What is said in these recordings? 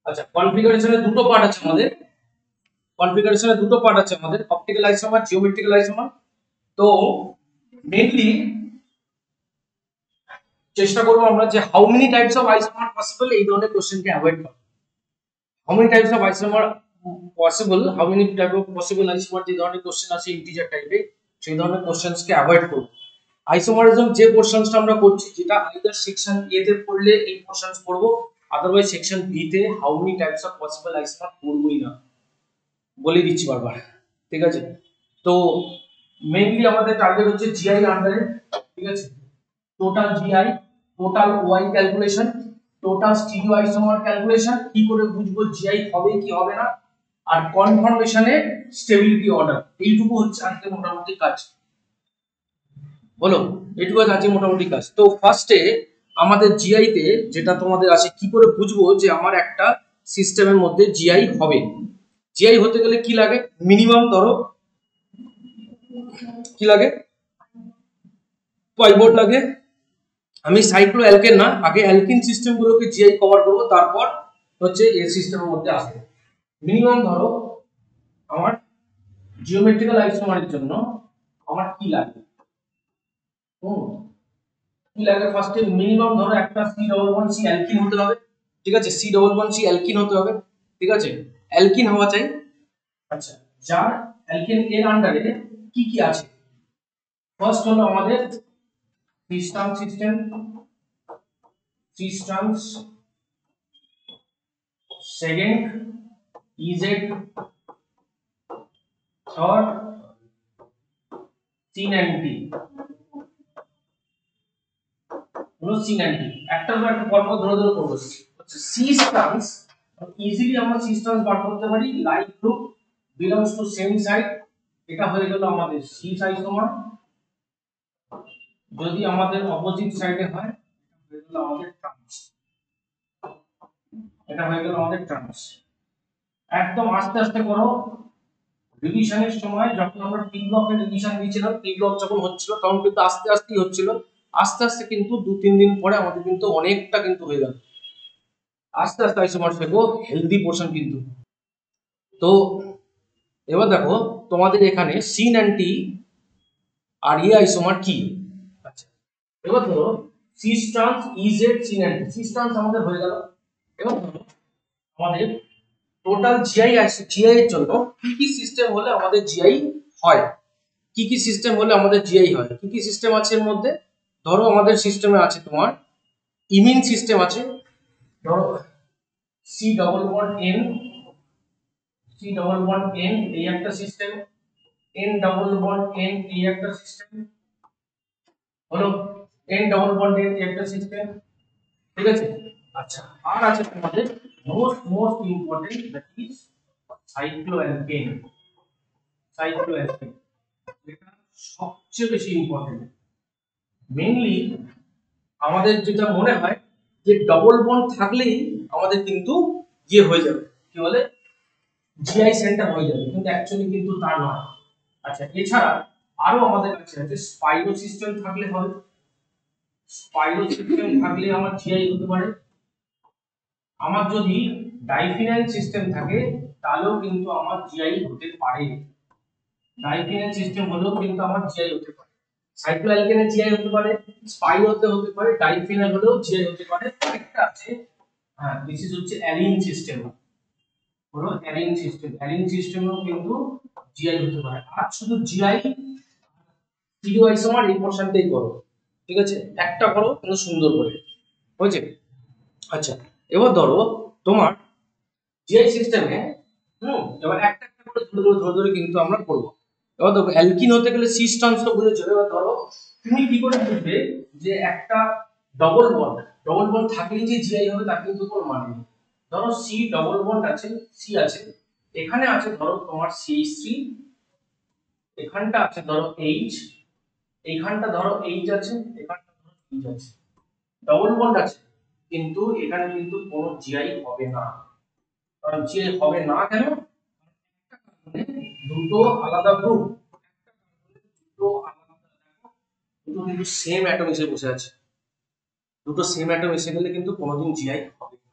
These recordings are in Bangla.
আচ্ছা, কনফিগারেশনে দুটো পার্ট আছে আমাদের। Optical isomer, geometrical isomer. তো মেইনলি চেষ্টা করব আমরা যে how many types of isomer possible, এই ধরনের কোশ্চেনকে অ্যাভয়েড করা। How many types of isomer possible, how many type of possible isomer, যে ধরনের কোশ্চেন আছে ইন্টিজার টাইপে, সেই ধরনের কোশ্চেনসকে অ্যাভয়েড করব। আইসোমারিজম যে পোরশনসটা আমরা করছি, যেটা আইদার সেকশন এ তে পড়লে এই পোরশনস করব, আদারওয়াইজ সেকশন বি তে how many types of possible isomer করবই না, বলে দিচ্ছি বারবার। ঠিক আছে, তো মেইনলি আমাদের টার্গেট হচ্ছে জিআই আন্ডারে। ঠিক আছে, total GI, total Y calculation, total stereo isomer calculation, কি করে বুঝবো জিআই হবে কি হবে না, আর কনফার্মেশনে স্টেবিলিটি অর্ডার। এইটুকু হচ্ছে আজকে মোটামুটি কাজ। বলো, এইটুকু আছে মোটামুটি কাজ। তো ফার্স্টে আমাদের জিআই তে যেটা তোমাদের আছে, কি করে বুঝবো যে আমার একটা সিস্টেমের মধ্যে জিআই হবে। জিআই হতে গেলে কি লাগে, মিনিমাম ধরো কি লাগে, পাইভট লাগে। আমি সাইক্লো অ্যালকেন না, আগে অ্যালকিন সিস্টেম গুলোকে জিআই কভার করব, তারপর হচ্ছে এই সিস্টেমের মধ্যে আসবে। মিনিমাম ধরো আমার জিওমেট্রিক্যাল আইসোমারের জন্য আমার কি লাগে, কি লাগে ফার্স্টে মিনিমাম ধরো একটা C11C অ্যালকিন হতে হবে। ঠিক আছে, C11C অ্যালকিন হতে হবে। ঠিক আছে, অ্যালকিন হওয়া চাই। আচ্ছা, যার অ্যালকিন এর আন্ডারে কি কি আছে, ফার্স্ট হলো আমাদের system systems, second EZ, third C90, হলো C90। একটার পর একটা পরপর ধরে ধরে করবো। আচ্ছা, সিস্টেমস ইজিলি আমরা সিস্টেমস বার করতে পারি। Like group belongs to same side, এটা হয়ে গেল আমাদের সি আইসোমার। যদি আমাদের অপোজিট সাইডে হয়, হয়ে গেল আমাদের ট্রান্স। এটা হয়ে গেল আমাদের ট্রান্স। একদম আস্তে আস্তে করো। রিভিশনের সময় যখন আমরা টি ব্লকের রিভিশন দিয়েছিলাম, টি ব্লক যখন হচ্ছিল তখন কিন্তু আস্তে আস্তেই হচ্ছিল। আস্তে আস্তে কিন্তু 2-3 দিন পরে আমাদের কিন্তু অনেকটা কিন্তু হয়ে গেল। আস্তে আস্তে আইসোমার শেখো, হেলদি পোর্শন কিন্তু। তো এবার দেখো তোমাদের এখানে C90 আর এ আইসোমার কি। আচ্ছা, এবার ধরো সিস্টেমস ইজেড C90, সিস্টেমস আমাদের হয়ে গেল। এবার ধরো আমাদের টোটাল জিআই আছে, জিআই এর জন্য কি কি সিস্টেম হলে আমাদের জিআই হয়, কি কি সিস্টেম হলে আমাদের জিআই হয়, কি কি সিস্টেম আছে এর মধ্যে। ধরো আমাদের সিস্টেমে আছে তোমার ইমিন সিস্টেম আছে, ধরো C=N, C=N এই একটা সিস্টেম, N=N এই একটা সিস্টেম, হলো N=N এই একটা সিস্টেম। ঠিক আছে, আচ্ছা, আর আছে তোমাদের মোস্ট ইম্পর্টেন্ট, দ্যাট ইজ সাইক্লোঅ্যালকেন। সাইক্লোঅ্যালকেন এটা সবচেয়ে বেশি ইম্পর্টেন্ট। মেইনলি আমাদের যেটা মনে হয় যে ডবল বন্ড থাকলেই আমাদের কিন্তু ইয়ে হয়ে যাবে, কি বলে, জিআই সেন্টার হয়ে যাবে, কিন্তু অ্যাকচুয়ালি কিন্তু তা নয়। আচ্ছা, এছাড়া আরো আমাদের কাছে আছে স্পাইরো সিস্টেম থাকলে হবে। স্পাইরো সিস্টেম থাকলে আমার জিআই হতে পারে। আমার যদি ডাইফিনাইল সিস্টেম থাকে তাহলেও কিন্তু আমার জিআই হতে পারে। ডাইফিনাইল সিস্টেম হলেও কিন্তু আমার জিআই হতে পারে। সাইক্লোঅ্যালকেনের জিআই হতে পারে, স্পাইরোতে হতে পারে, ডাইফিনাইল হলেও জিআই হতে পারে। একটা আছে, হ্যাঁ, দিস ইজ হচ্ছে অ্যালিন সিস্টেম, হলো অ্যালিন সিস্টেম। অ্যালিন সিস্টেমেও কিন্তু জিআই হতে পারে। আর শুধু জিআই স্টিরিও আইসোমার এই পোরশনটাই করো। ঠিক আছে, একটা করো কিন্তু সুন্দর করে, বুঝছে। আচ্ছা, এবার ধরো তোমার জিআই সিস্টেমে এবার একটা একটা করে ধরে ধরে কিন্তু আমরা করব। এবার দেখো অ্যালকিন হতে গেলে সিস্টেমস তো বুঝেছো। এবার ধরো তুমি কি করে বুঝবে যে একটা ডবল বন্ড থাকলেই যে জিআই হবে তার কিন্তু কোনো মানে নেই। ধরো C=N আছে, সি আছে, এখানে আছে ধরো তোমার CH3, এখানটা আছে ধরো H, এইখানটা ধরো H আছে, এখানটা ধরো H আছে, ডবল বন্ড আছে, কিন্তু এখানে কিন্তু কোনো জিআই হবে না। কারণ জিআই হবে না কেন, দুটো আলাদা গ্রুপ, দুটো আলাদা, দুটো কিন্তু সেম অ্যাটম এসে বসে আছে। দুটো সেম অ্যাটম এসে গেলে কিন্তু কোনোদিন জিআই হবে না।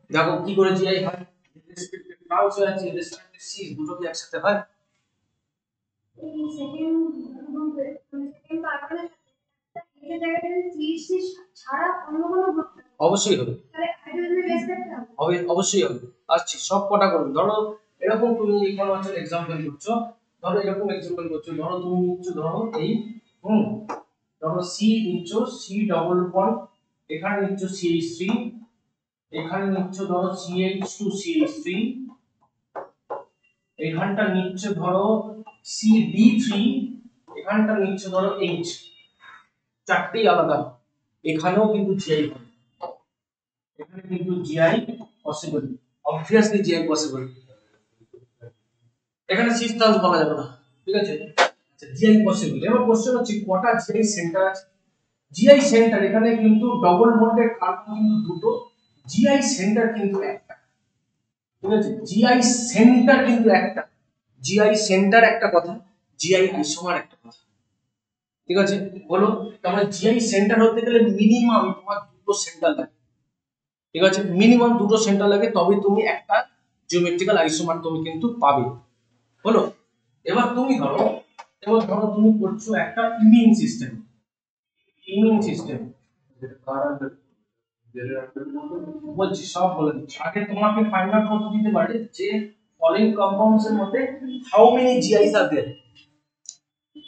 দেখো কি করে জিআই হয়, রেসপেক্টেড ক্লাউডস আছে রেসপেক্টেড সি, দুটো কি একসাথে হয়? এই সেকেন্ড সেকেন্ড কার্বনের এই জায়গাটা সিএসসি ছাড়া অন্য কোনো গ্রুপ অবশ্যই হবে, তাহলে হাইড্রোজেনের রেসপেক্ট হবে, অবশ্যই হবে। আসছি সব কটা করুন। ধরো এরকম তুমি এখানে হচ্ছে এক্সাম্পল করছো, ধরো এরকম এক্সাম্পল করছো, ধরো তুমি নিচ্ছ ধরো এই হুম ধরো সি নিচ্ছ, সি ডবল বন্ড, এখানে নিচ্ছ CH3, এখানে নিচ্ছ ধরো CH2CH3, এখানটা নিচ্ছ ধরো CD3, এখানটা নিচ্ছ ধরো H, চারটি আলাদা। এখানেও কিন্তু জিআই হবে, এখানে কিন্তু GI possible, obviously GI possible. এখানে সিস্টেম বলা যাবে না, ঠিক আছে? আচ্ছা জিআই পসিবল। এবার কোশ্চেন হচ্ছে কটা জিআই সেন্টার আছে? জিআই সেন্টার এখানে কিন্তু ডবল বন্ডেড কার্বন কিন্তু দুটো, জিআই সেন্টার কিন্তু একটা, ঠিক আছে? জিআই সেন্টার কিন্তু একটা, জিআই সেন্টার একটা কথা, জিআই আইসোমার একটা কথা, ঠিক আছে? বলো, তাহলে জিআই সেন্টার হতে গেলে মিনিমাম তোমার দুটো সেন্টার লাগে, ঠিক আছে? মিনিমাম দুটো সেন্টার লাগে, তবে তুমি একটা জিওমেট্রিক্যাল আইসোমার তুমি কিন্তু পাবে। হলো, এবার ধরো তুমি করছো একটা ইমিউন সিস্টেম, ইমিউন সিস্টেম বলছি সব বলে দিচ্ছি। আগে তোমাকে ফাইন্ড আউট করতে দিতে পারে যে ফলোইং কম্পাউন্ডস এর মধ্যে হাউ মেনি জিআইস আর देयर,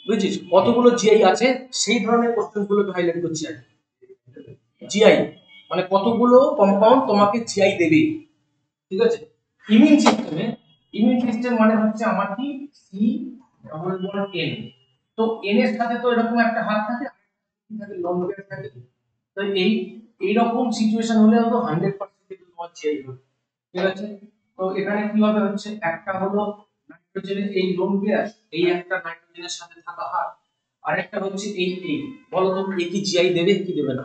বুঝছিস কতগুলো জিআই আছে, সেই ধরনের কোশ্চেন গুলোকে হাইলাইট করছি আগে। জিআই মানে কতগুলো কম্পাউন্ড তোমাকে জিআই দেবে, ঠিক আছে? ইমিউন সিস্টেমে, ইমিউন সিস্টেম মানে হচ্ছে আমার কি সি ডবল বন্ড এন, তো এন এর সাথে তো এরকম একটা হাত থাকে, থাকে লং পেয়ার থাকে, তো এইরকম সিচুয়েশন হলে তো 100% কিন্তু তোমার জিআই হবে, ঠিক আছে? তো এখানে কি হবে হচ্ছে একটা হলো নাইট্রোজেনের এই লোন পেয়ার, এই একটা নাইট্রোজেনের সাথে থাকা হাত, আর একটা হচ্ছে এই বলো তো কি জিআই দেবে কি দেবে না?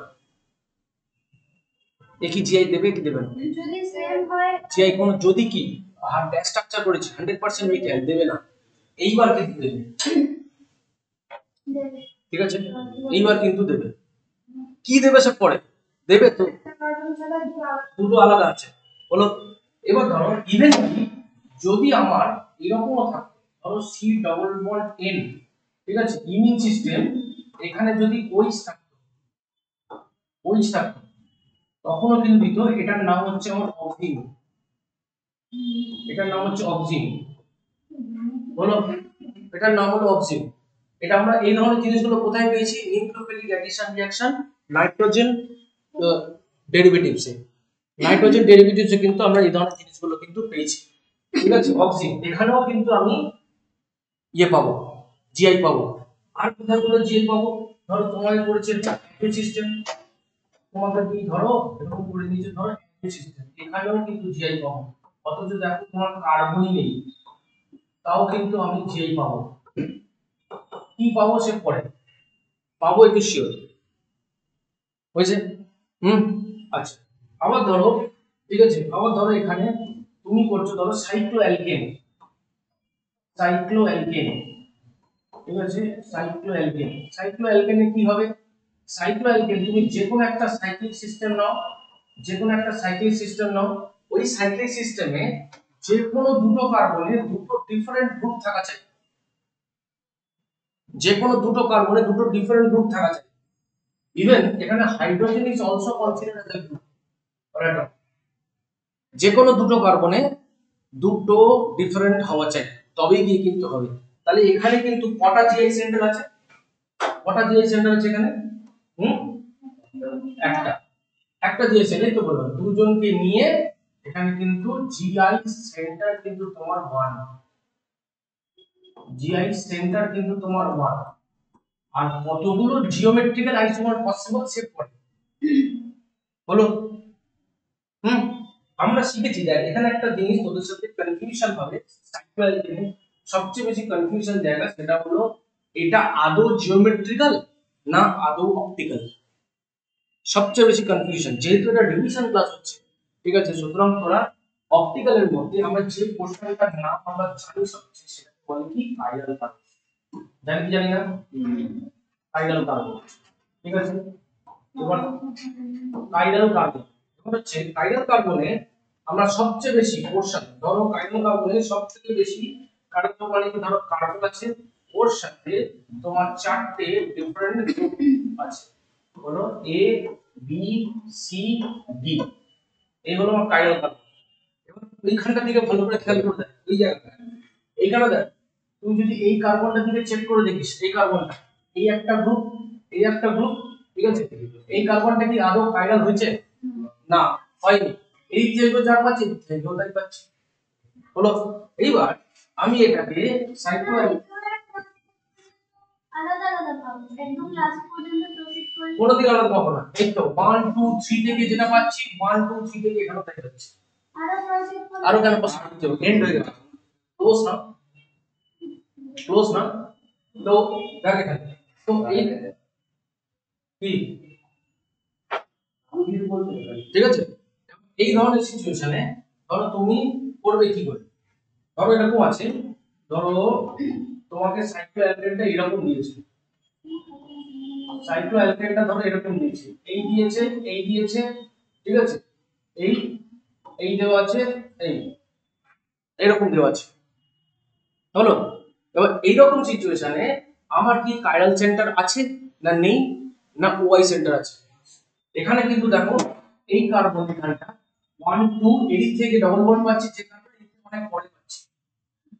একই জিআই দেবে কি দেবে না? যদি সেম হয় জিআই কোন যদি কি আর স্ট্রাকচার করেছে 100% মিথাইল দেবে না, এইবার কিন্তু দেবে, ঠিক আছে? এইবার কিন্তু দেবে, কি দেবে সে পরে দেবে, তো দুটো আলাদা আছে বলো। এবার ধরো ইভেন্টলি যদি আমার এরকমও থাকে, ধরো সি ডবল বন্ড এন, ঠিক আছে? ইমিউন সিস্টেম এখানে যদি ওইচ থাকতো তখনও কিন্তু দিত, এটার নাম হচ্ছে আমার অক্সিন, এটার নাম হচ্ছে অক্সিন, বলো এটার নাম হলো অক্সিন। এটা আমরা এই ধরনের জিনিসগুলো কোথায় পেয়েছি? নিউক্লিওফিলিক অ্যাডিশন রিঅ্যাকশন, নাইট্রোজেন ডেরিভেটিভসে, নাইট্রোজেন ডেরিভেটিভসে কিন্তু আমরা এই ধরনের জিনিসগুলো কিন্তু পেয়েছি, ঠিক আছে? অক্সিন এখানেও কিন্তু আমি ইয়ে পাবো, জিআই পাবো। আর কোথায় কোথায় জিআই পাবো? ধরো তোমাকে করেছে অ্যাক্টিভ সিস্টেম, তোমাকে কি ধরো এরকম করে দিয়েছে ধরো অ্যাক্টিভ সিস্টেম, এখানেও কিন্তু জিআই পাবো। অথচ দেখো তোমার কার্বনই নেই, তাও কিন্তু আমি জিআই পাবো। কি পাবো সে পরে পাবো, একটু শিওর হয়েছে। আচ্ছা আবার ধরো, ঠিক আছে, আবার ধরো এখানে তুমি করছো ধরো সাইক্লোঅ্যালকেন, সাইক্লোঅ্যালকেন, ঠিক আছে? সাইক্লোঅ্যালকেন, সাইক্লোঅ্যালকেনে কি হবে? সাইক্লোঅ্যালকেন তুমি যে কোনো একটা সাইক্লিক সিস্টেম নাও, যে কোনো একটা সাইক্লিক সিস্টেম নাও, ওই সাইক্লিক সিস্টেমে যে কোনো দুটো কার্বনে দুটো ডিফারেন্ট গ্রুপ থাকা চাই, যে কোনো দুটো কার্বনে দুটো ডিফারেন্ট গ্রুপ থাকা চাই। ইভেন এখানে hydrogen is also considered as a group or atom, যে কোনো দুটো কার্বনে দুটো ডিফারেন্ট হওয়া চাই, তবেই গিয়ে কিন্তু হবে। তাহলে এখানে কিন্তু কটা জিআই সেন্টার আছে? কটা জিআই সেন্টার আছে এখানে? হুম একটা, একটা জিআই সেন্টার তো বললাম, দুজনকে নিয়ে এখানে কিন্তু জিআই সেন্টার কিন্তু তোমার 1, জিআই সেন্টার কিন্তু তোমার 1। আর কতগুলো জিওমেট্রিক্যাল আইসোমার পসিবল সে পড়ে হলো। আমরা শিখেছি দেখ এখানে একটা জিনিস তোদের সাথে কনফিউশন হবে, সাইক্লোঅ্যালকেনে সবচেয়ে বেশি কনফিউশন জায়গা সেটা হলো এটা আদৌ জিওমেট্রিক্যাল না আদৌ অপটিক্যাল, সবচেয়ে বেশি কনফিউশন, যেহেতু এটা ডিভিশন ক্লাস হচ্ছে, ঠিক আছে? সুতরাং তোরা অপটিক্যালের মধ্যে আমরা যে পোর্শনটার নাম আমরা জানি সবচেয়ে সেটা বলে কি আইডাল কার্ভ, জানি কি জানি না? আইডাল কার্ভ, ঠিক আছে? এবার কাইরাল কার্বন, এখন হচ্ছে কাইরাল কার্বনে আমরা সবচেয়ে বেশি পোরশন, ধরো কাইরাল কার্বনে সবথেকে বেশি কার্বনিক ধরো কার্বন আছে, ওর সাথে তোমার চারটে ডিফারেন্ট গ্রুপ আছে, হলো এ বি সি ডি, এই হলো আমার কাইরাল কার্বন। এবার এইখানটা দিকে ভালো করে খেয়াল করে দেখ, এই জায়গাটা এইখানে দেখ, তুই যদি এই কার্বনটা দিকে চেক করে দেখিস, এই কার্বনটা এই একটা গ্রুপ, এই একটা গ্রুপ, ঠিক আছে, এই কার্বনটা কি আদৌ কাইরাল হয়েছে? না, হয়নি। এই যেগুলো যা পাচ্ছি সেগুলো তাই পাচ্ছি, হলো। এইবার আমি এটাকে সাইক্লো, আলাদা আলাদা পাবো, একদম লাস্ট পর্যন্ত প্রসিড করলে কোনোদিন আলাদা পাবো না। এই তো 1 2 3 থেকে যেটা পাচ্ছি 1 2 3 থেকে এখানে তাই পাচ্ছি। আরো প্রসিড করলে আরো কেন প্রসিড করতে হবে? এন্ড হয়ে গেল, ক্লোজ না, ক্লোজ না। তো দেখ এখানে, তো এই কি ঠিক আছে, এই ধরনের সিচুয়েশনে ধরো তুমি করবে কি করে, ধরো এরকম আছে, ধরো তোমাকে সাইক্লোঅ্যালকেনটা এরকম দিয়েছে, সাইক্লোঅ্যালকেনটা ধরো এরকম দিয়েছে, এই দিয়েছে, এই দিয়েছে, ঠিক আছে, এই এই দেওয়া আছে, এই এরকম দেওয়া আছে, হলো। এবার এইরকম সিচুয়েশনে আমার কি কাইরাল সেন্টার আছে না নেই, না ওয়াই সেন্টার আছে? এখানে কিন্তু দেখো এই কার্বন এখানটা 1 2 এদিক থেকে ডবল বন্ড পাচ্ছি, যে কারণে এদিক থেকে অনেক পরে পাচ্ছি,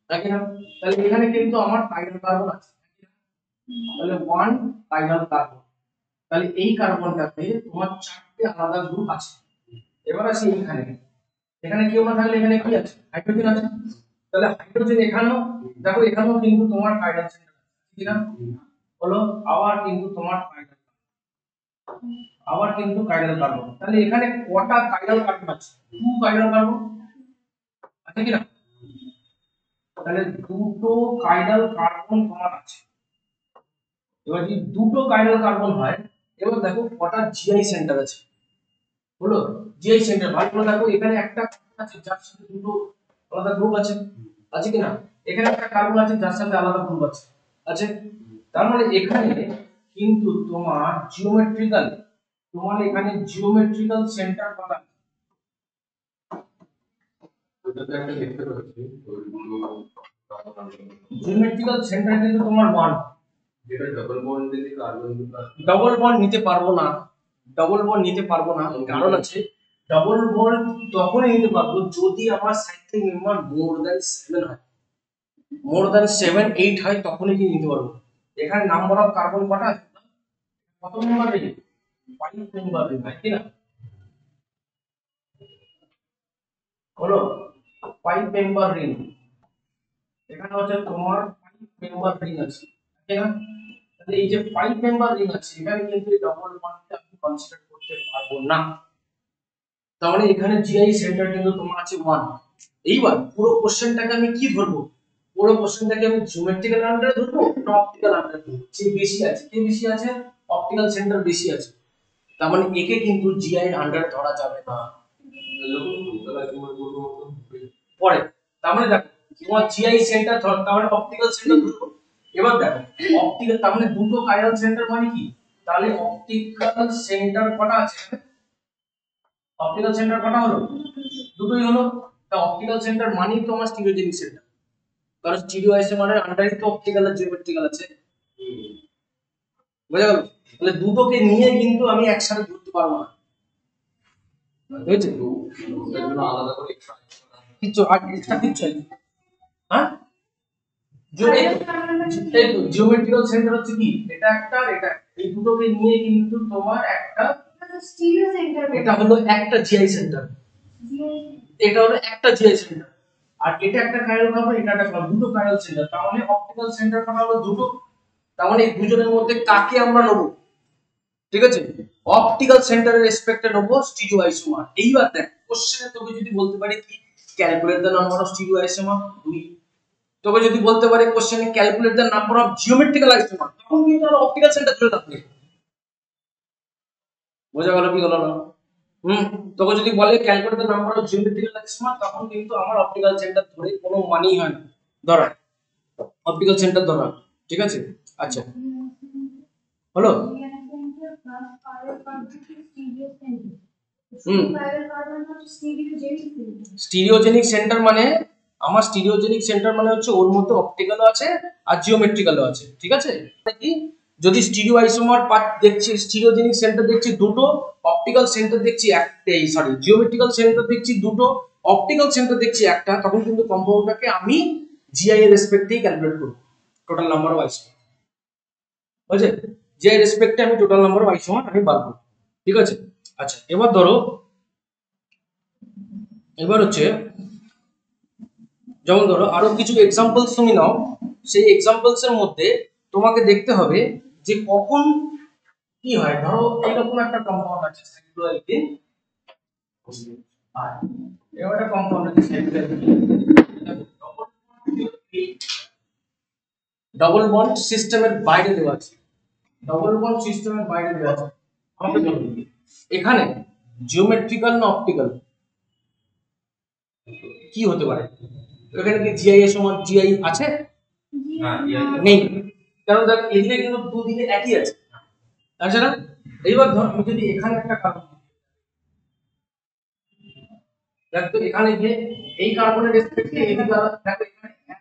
তাই না? তাহলে এখানে কিন্তু আমার কাইরাল কার্বন আছে, তাহলে 1 কাইরাল কার্বন, তাহলে এই কার্বনটাতে তোমার চারটে আলাদা গ্রুপ আছে। এবার আসি এখানে, এখানে কেউ না থাকলে এখানে কি আছে? হাইড্রোজেন আছে, তাহলে হাইড্রোজেন এখানেও দেখো, এখানেও কিন্তু তোমার কাইরাল সেন্টার আছে, ঠিক না? হলো, আবার কিন্তু তোমার কাইরাল, আবার কিন্তু কাইরাল কার্বন, তাহলে এখানে কটা কাইরাল কার্বন আছে? 2 কাইরাল কার্বন আছে কি না? তাহলে দুটো কাইরাল কার্বন তোমার আছে। এবার যদি দুটো কাইরাল কার্বন হয়, এবার দেখো কটা জিআই সেন্টার আছে, হলো। জিআই সেন্টার ভালো করে দেখো, এখানে একটা আছে যার সাথে দুটো আলাদা গ্রুপ আছে, আছে কি না? এখানে একটা কার্বন আছে যার সাথে আলাদা গ্রুপ আছে, আছে। তার মানে এখানে কিন্তু তোমার জিওমেট্রিক্যাল, তোমার এখানে জিওমেট্রিক্যাল সেন্টার কটা? ওটাতে একটা দেখতে পাচ্ছি জিওমেট্রিক্যাল সেন্টার কিন্তু তোমার 1। যেটা ডবল বন্ড দিলে কার্বন ডবল বন্ড নিতে পারবো না, ডবল বন্ড নিতে পারবো না, কারণ আছে ডবল বন্ড তখনই নিতে পারবো যদি আমার সাইক্লিক মেম্বার মোর দ্যান 7 হয়, মোর দ্যান 7 8 হয়, তখনই কি নিতে পারবো। এখানে নাম্বার অফ কার্বন কটা আছে? কত মেম্বার রিং? 5 মেম্বার রিং, তাই না? হলো 5 মেম্বার রিং, এখানে হচ্ছে তোমার 5 মেম্বার রিং আছে, তাই না? তাহলে এই যে 5 মেম্বার রিং আছে, এখানে কিন্তু ডবল বন্ডকে আমি কনসিডার করতে পারবো না, তার মানে এখানে জিআই সেন্টার কিন্তু তোমার আছে 1। এইবার পুরো কোশ্চেনটাকে আমি কি ধরবো? পুরো কোশ্চেনটাকে আমি জিওমেট্রিক্যাল আন্ডারে ধরবো না অপটিক্যাল আন্ডারে ধরবো? যে বেশি আছে, কে বেশি আছে? অপটিক্যাল সেন্টার বেশি আছে, তার মানে একে কিন্তু জিআই আন্ডারে ধরা যাবে না। পরে তার মানে দেখো, তোমার জিআই সেন্টার ধর, তার মানে অপটিক্যাল সেন্টার ধরবো। এবার দেখো অপটিক্যাল, তার মানে দুটো কাইরাল সেন্টার মানে কি? তাহলে অপটিক্যাল সেন্টার কটা আছে? অপটিক্যাল সেন্টার কটা হলো? দুটোই হলো। তা অপটিক্যাল সেন্টার মানেই তো আমার স্টিরিওজেনিক সেন্টার, কারণ স্টিরিও আইসোমারের আন্ডারে তো অপটিক্যাল আর জিওমেট্রিক্যাল আছে, বুঝা গেল? তাহলে দুটোকে নিয়ে কিন্তু আমি একসাথে ধরতে পারবো না, বুঝেছো? ওটার জন্য আলাদা করে কিচ্ছু আর এক্সট্রা কিচ্ছু নেই, হ্যাঁ? জিওমেট্রিক্যাল সেন্টার হচ্ছে কি, এটা একটা আর এটা একটা। এই দুটোকে নিয়ে কিন্তু তোমার একটা, স্টিরিও সেন্টার, এটা হলো একটা জিআই সেন্টার, এটা হলো একটা জিআই সেন্টার, আর এটা একটা কাইরাল কার্বন, এটা একটা কার্বন, দুটো কাইরাল সেন্টার, তার মানে অপটিক্যাল সেন্টার করা হলো দুটো। তার মানে এই দুজনের মধ্যে কাকে আমরা নেব? ঠিক আছে, অপটিক্যাল সেন্টারের রেসপেক্টে নেব স্টিরিও আইসোমার। এইবার দেখ কোশ্চেনে তোকে যদি বলতে পারে কি calculate the number of stereo isomer 2, তোকে যদি বলতে পারে কোশ্চেনে calculate the number of geometrical isomer, তখন কিন্তু আমরা অপটিক্যাল সেন্টার ধরে রাখতে হবে। বোঝা গেল কি হলো না? তোকে যদি বলে calculate the number of geometrical isomer, তখন কিন্তু আমার অপটিক্যাল সেন্টার ধরে কোনো মানেই হয় না, ধরা অপটিক্যাল সেন্টার ধরা, ঠিক আছে? আচ্ছা হলো, Plus parallel carbon to stereo center. Hmm Parallel carbon হচ্ছে stereogenic center. স্টিরিওজেনিক সেন্টার মানে আমার স্টিরিওজেনিক সেন্টার মানে হচ্ছে ওর মধ্যে অপটিক্যালও আছে আর জিওমেট্রিক্যালও আছে, ঠিক আছে? কি যদি স্টিরিও আইসোমার পার্ট দেখছি, স্টিরিওজেনিক সেন্টার দেখছি দুটো, অপটিক্যাল সেন্টার দেখছি একটাই, সরি জিওমেট্রিক্যাল সেন্টার দেখছি দুটো, অপটিক্যাল সেন্টার দেখছি একটা, তখন কিন্তু কম্পাউন্ডটাকে আমি জিআই এর রেসপেক্টেই ক্যালকুলেট করব টোটাল নাম্বার অফ আইসোমার, বুঝলে? জিআই রেসপেক্টে আমি টোটাল নাম্বার অফ আইসোমার আমি বার করব, ঠিক আছে? আচ্ছা এবার ধরো, এবার হচ্ছে যেমন ধরো আরো কিছু এক্সাম্পলস তুমি নাও, সেই এক্সাম্পলস এর মধ্যে তোমাকে দেখতে হবে যে কখন কি হয়। ধরো এইরকম একটা কম্পাউন্ড আছে সাইক্লোঅ্যালকিন, আর এরকম একটা কম্পাউন্ড আছে সাইক্লোঅ্যালকিন, ডবল বন্ড সিস্টেমের বাইরে দেওয়া আছে, ডবল বন্ড সিস্টেমের বাইরে দেওয়া আছে। আমাকে বলুন এখানে জিওমেট্রিক্যাল না অপটিক্যাল কি হতে পারে? এখানে কি জিআই এর সমান জিআই আছে? না নেই, কারণ দেখ এদিকে কিন্তু দুদিকে একই আছে, আছে না? এইবার ধর আমি যদি এখানে একটা কার্বন, দেখ তো এখানে যে এই কার্বনের রেসপেক্টে এদিকে আলাদা, দেখো এখানে 1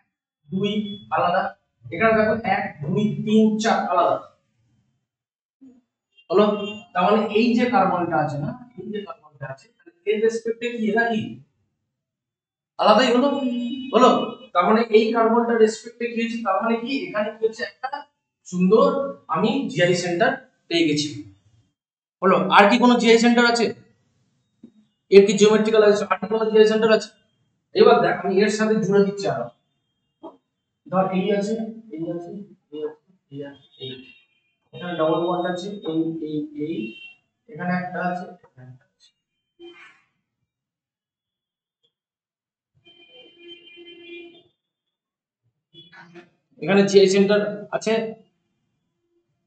2 আলাদা, এখানে দেখো 1 2 3 4 আলাদা হলো। তার মানে এই যে কার্বনটা আছে না, এই যে কার্বনটা আছে এর রেসপেক্টে কি এটা কি আলাদাই হলো, হলো। তার মানে এই কার্বনটার রেসপেক্টে কি হচ্ছে, তার মানে কি এখানে কি হচ্ছে একটা সুন্দর আমি জিআই সেন্টার পেয়ে গেছি, হলো। আর কি কোনো জিআই সেন্টার আছে? এর কি জিওমেট্রিক্যাল আছে? আর কোনো জিআই সেন্টার আছে? এবার দেখ আমি এর সাথে জুড়ে দিচ্ছি আরো, ধর এই আছে, এই আছে, এই আছে, এই আছে, এই এখানে ডবল বন্ড আছে, এই এখানে একটা আছে, এখানে একটা আছে। এখানে জিআই সেন্টার আছে,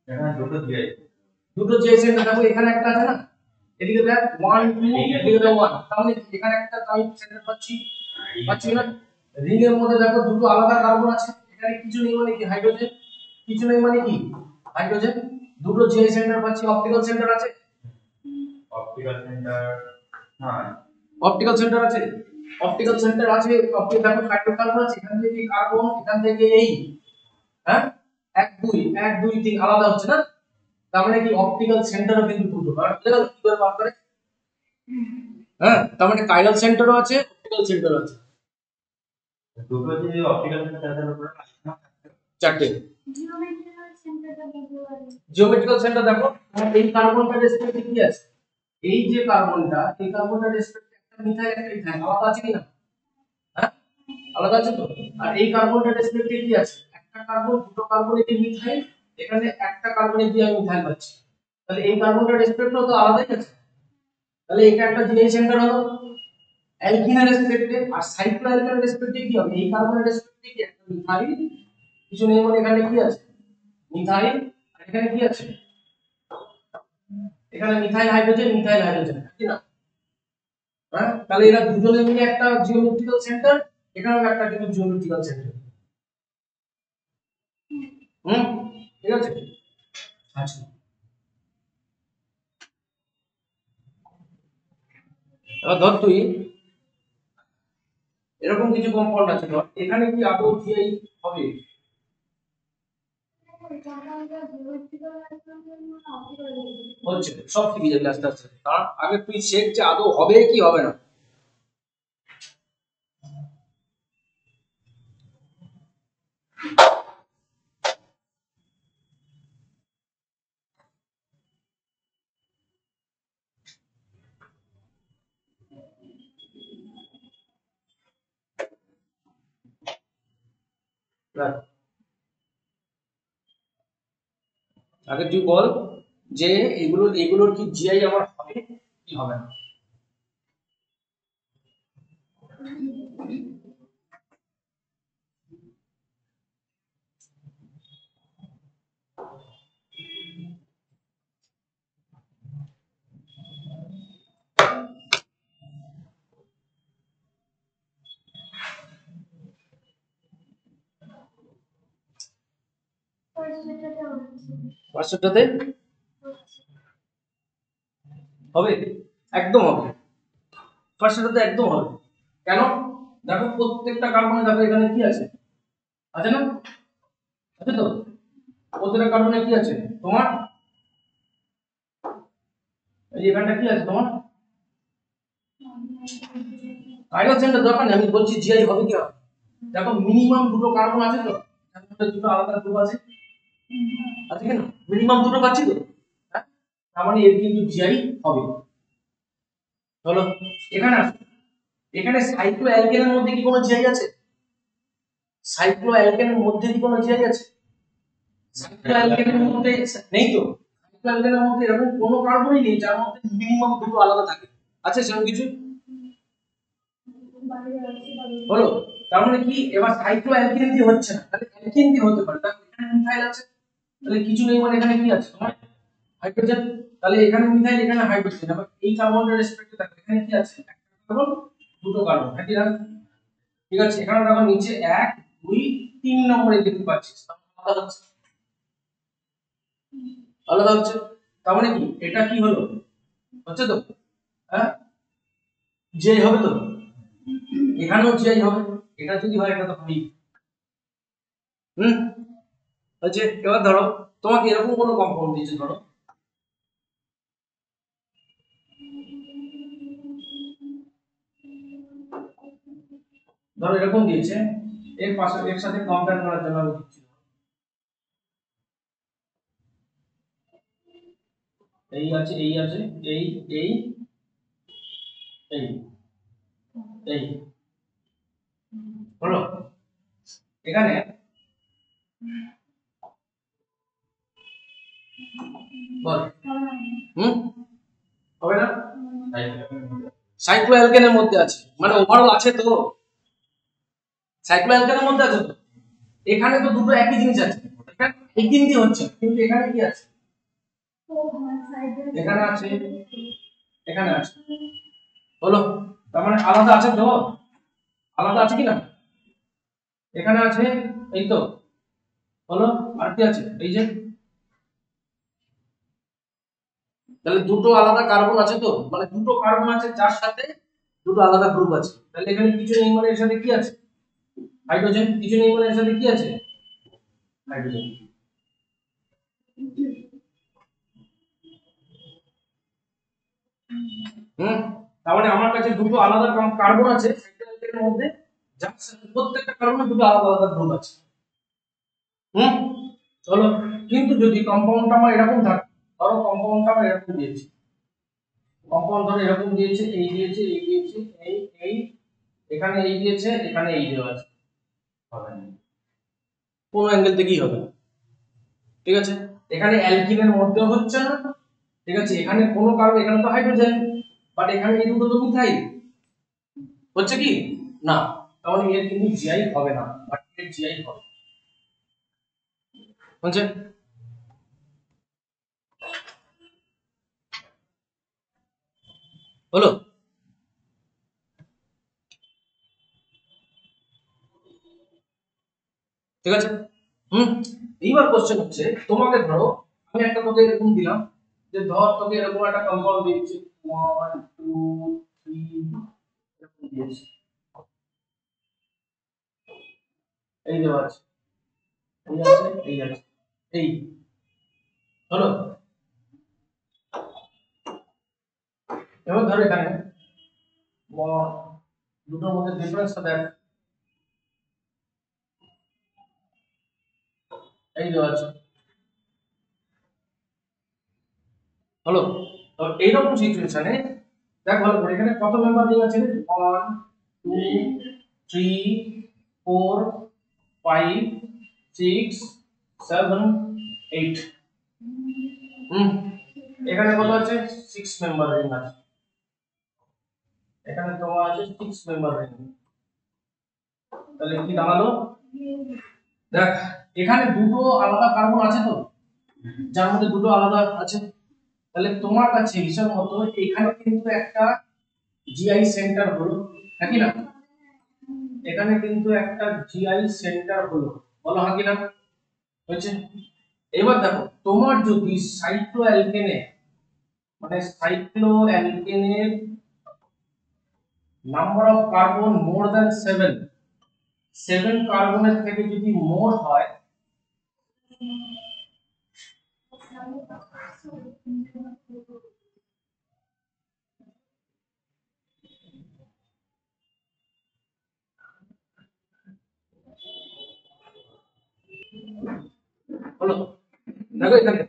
এখানে দুটো দিয়ে দুটো জিআই সেন্টার দেখো, এখানে একটা আছে না, এদিকে দেখ 1 2, এদিকে দেখ 1, তাহলে এখানে একটা আমি সেন্টার পাচ্ছি, পাচ্ছি না? রিং এর মধ্যে দেখো দুটো আলাদা কার্বন আছে, এখানে কিছু নেই মানে কি হাইড্রোজেন, কিছু নেই মানে কি হাইড্রোজেন, দুটো জিআই সেন্টার পাচ্ছি। অপটিক্যাল সেন্টার আছে? অপটিক্যাল সেন্টার, হ্যাঁ অপটিক্যাল সেন্টার আছে, অপটিক্যাল সেন্টার আছে। অপটিক্যাল দেখো হাইড্রোকার্বন আছে, এখান থেকে কার্বন, এখান থেকে এই, হ্যাঁ 1 2 1 2 3 আলাদা হচ্ছে না, তার মানে কি অপটিক্যাল সেন্টারও কিন্তু দুটো, আর বুঝে গেল কি করে বার করে? হ্যাঁ তার মানে কাইরাল সেন্টারও আছে, অপটিক্যাল সেন্টারও আছে, দুটো যে অপটিক্যাল সেন্টার তার উপরে চারটে। Geometrical centerটা বলতে পারি। জিওমেট্রিক্যাল সেন্টার দেখো, এই কার্বনটার রেসপেক্টে কি আছে, এই যে কার্বনটা, এই কার্বনটার রেসপেক্টে একটা মিথাইল একটা ইথাইল আলাদা আছে কিনা? হ্যাঁ আলাদা আছে তো। আর এই কার্বনটার রেসপেক্টে কি আছে, একটা কার্বন, দুটো কার্বনে যে মিথাইল, এখানে একটা কার্বনে যে আমি মিথাইল পাচ্ছি, তাহলে এই কার্বনটার রেসপেক্টও তো আলাদাই আছে, তাহলে এটা একটা জিআই সেন্টার হলো অ্যালকিনের রেসপেক্টে। আর সাইক্লোঅ্যালকিনের রেসপেক্টে কি হবে, এই কার্বনের রেসপেক্টে কি একটা মিথাইল, কিছু নেই মানে এখানে কি আছে মিথাইল, আর এখানে কি আছে, এখানে মিথাইল হাইড্রোজেন, মিথাইল হাইড্রোজেন, ঠিক না? হ্যাঁ তাহলে এরা দুজনে মিলে একটা জিওমেট্রিক্যাল সেন্টার, এখানেও একটা কিন্তু জিওমেট্রিক্যাল সেন্টার। হুম ঠিক আছে। আচ্ছা এবার ধর তুই এরকম কিছু কম্পাউন্ড আছে, ধর এখানে কি আদৌ জিআই হবে? Geometrical centerটা optical হচ্ছে, সব শিখে যাবে আস্তে আস্তে, কারণ আগে তুই শেখ যে আদৌ হবে কি হবে না। দেখ, আগে তুই বল যে এগুলোর কি জিআই আমার হবে কি হবে না। First যেটাতে হচ্ছে। পাঁচশোটাতে হবে? একদম হবে। ফার্স্টটা তো একদম হবে। কেন? দেখো প্রত্যেকটা কার্বনে দেখো এখানে কি আছে? আছে না? আছে তো? প্রত্যেকটা কার্বনে কি আছে? তোমার এই যে এখানটা কি আছে তোমার? হাইড্রোজেনটা দরকার নেই, আমি বলছি জিআই হবে কি হবে। দেখো মিনিমাম দুটো কার্বন আছে তো, তার মধ্যে দুটো আলাদা গ্রুপ আছে, আছে কি না? মিনিমাম দুটো পাচ্ছি তো, হ্যাঁ? তার মানে এর কিন্তু জিআই হবে। চলো এখানে আসো, এখানে সাইক্লোঅ্যালকেনের মধ্যে কি কোনো জিআই আছে? সাইক্লোঅ্যালকেনের মধ্যে কি কোনো জিআই আছে? সাইক্লোঅ্যালকেনের মধ্যে নেই তো। সাইক্লোঅ্যালকেনের মধ্যে এরকম কোনো কার্বনই নেই যার মধ্যে মিনিমাম দুটো আলাদা থাকে। আছে সেরকম কিছু? হলো? তার মানে কি এবার সাইক্লোঅ্যালকেন দিয়ে হচ্ছে না, তাহলে অ্যালকেন দিয়ে হতে পারে। তাহলে এখানে মিথাইল আছে, তাহলে কিছু নেই মানে এখানে কি আছে তোমার? হাইড্রোজেন। তাহলে এখানে মিথাইল, এখানে হাইড্রোজেন। আবার এই কার্বনের রেসপেক্টে দেখো এখানে কি আছে? একটা কার্বন, দুটো কার্বন, একই না? ঠিক আছে, এখানে দেখো নিচে 1 2 3 নম্বরে দেখতে পাচ্ছিস, আলাদা হচ্ছে, আলাদা হচ্ছে। তার মানে কি এটা কি হলো? হচ্ছে তো, হ্যাঁ? জিআই হবে তো, এখানেও জিআই হবে। এটা যদি হয় এটা তো হবেই। হুম, আচ্ছা এবার ধরো তোমাকে এরকম কোনো কম্পাউন্ড দিয়েছে, ধরো ধরো এরকম দিয়েছে, এর পাশে এর সাথে কম্পেয়ার করার জন্য আমি দিচ্ছি। এই আছে, এই আছে, এই এই এই এই হলো। এখানে বল, হুম, হবে না? সাইক্লোঅ্যালকেনের মধ্যে আছে মানে ওভারঅল আছে তো, সাইক্লোঅ্যালকেনের মধ্যে আছে তো। এখানে তো দুটো একই জিনিস আছে, এখানে একই দিয়ে হচ্ছে, কিন্তু এখানে কি আছে? এখানে আছে, এখানে আছে, হলো। তার মানে আলাদা আছে তো, আলাদা আছে কি না? এখানে আছে, এই তো, হলো। আর কি আছে? এই যে, তাহলে দুটো আলাদা কার্বন আছে তো, মানে দুটো কার্বন আছে যার সাথে দুটো আলাদা গ্রুপ আছে। তাহলে এখানে কিছু নেই মানে এর সাথে কি আছে? হাইড্রোজেন। কিছু নেই মানে এর সাথে কি আছে? হাইড্রোজেন। হুম, তার মানে আমার কাছে দুটো আলাদা কার্বন আছে সাইক্লোঅ্যালকেনের মধ্যে, যার সাথে প্রত্যেকটা কার্বনে দুটো আলাদা আলাদা গ্রুপ আছে। হুম, চলো। কিন্তু যদি কম্পাউন্ডটা আমার এরকম থাকে, ধরো কম্পাউন্ডটা আমার এরকম দিয়েছে, কম্পাউন্ড ধরো এরকম দিয়েছে, এই দিয়েছে, এই দিয়েছে, এই এই, এখানে এই দিয়েছে, এখানে এই দেওয়া আছে, হবে না, কোন অ্যাঙ্গেল থেকেই হবে না। ঠিক আছে, এখানে অ্যালকিনের মধ্যেও হচ্ছে না। ঠিক আছে, এখানে কোনো কার্বন, এখানে তো হাইড্রোজেন, বাট এখানে এই দুটো তো মিথাইল, হচ্ছে কি না? তাহলে এর কিন্তু জিআই হবে না, বাট এর জিআই হবে। হচ্ছে, হলো। ঠিক আছে, হুম। এইবার কোশ্চেন হচ্ছে, তোমাকে ধরো আমি একটা তোকে এরকম দিলাম, যে ধর তোকে এরকম একটা কম্পাউন্ড দিয়েছি, 1 2 3 এরকম দিয়েছি, এই দেওয়া আছে, এই আছে, এই আছে, এই হলো। এবার ধরো এখানে দুটোর মধ্যে ডিফারেন্সটা দেখ, এই দেওয়া আছে, হলো। তো এইরকম সিচুয়েশনে দেখ ভালো করে এখানে কত মেম্বার দেওয়া আছে? 1 2 3 4 5 6 7 8। হুম, এখানে কত আছে? 6 মেম্বার রিং আছে, এখানে তোমার আছে 6 মেম্বার রিং। তাহলে কি দাঁড়ালো? দেখ এখানে দুটো আলাদা কার্বন আছে তো, যার মধ্যে দুটো আলাদা আছে, তাহলে তোমার কাছে হিসাব মতো এখানে কিন্তু একটা জিআই সেন্টার হলো, নাকি না? এখানে কিন্তু একটা জিআই সেন্টার হলো, বলো হ্যাঁ কি না? হয়েছে। এবার দেখো তোমার যদি সাইক্লোঅ্যালকেনে মানে সাইক্লোঅ্যালকেনের number of carbon more than 7 কার্বনের থেকে যদি মোর হয়, হলো দেখো এখানে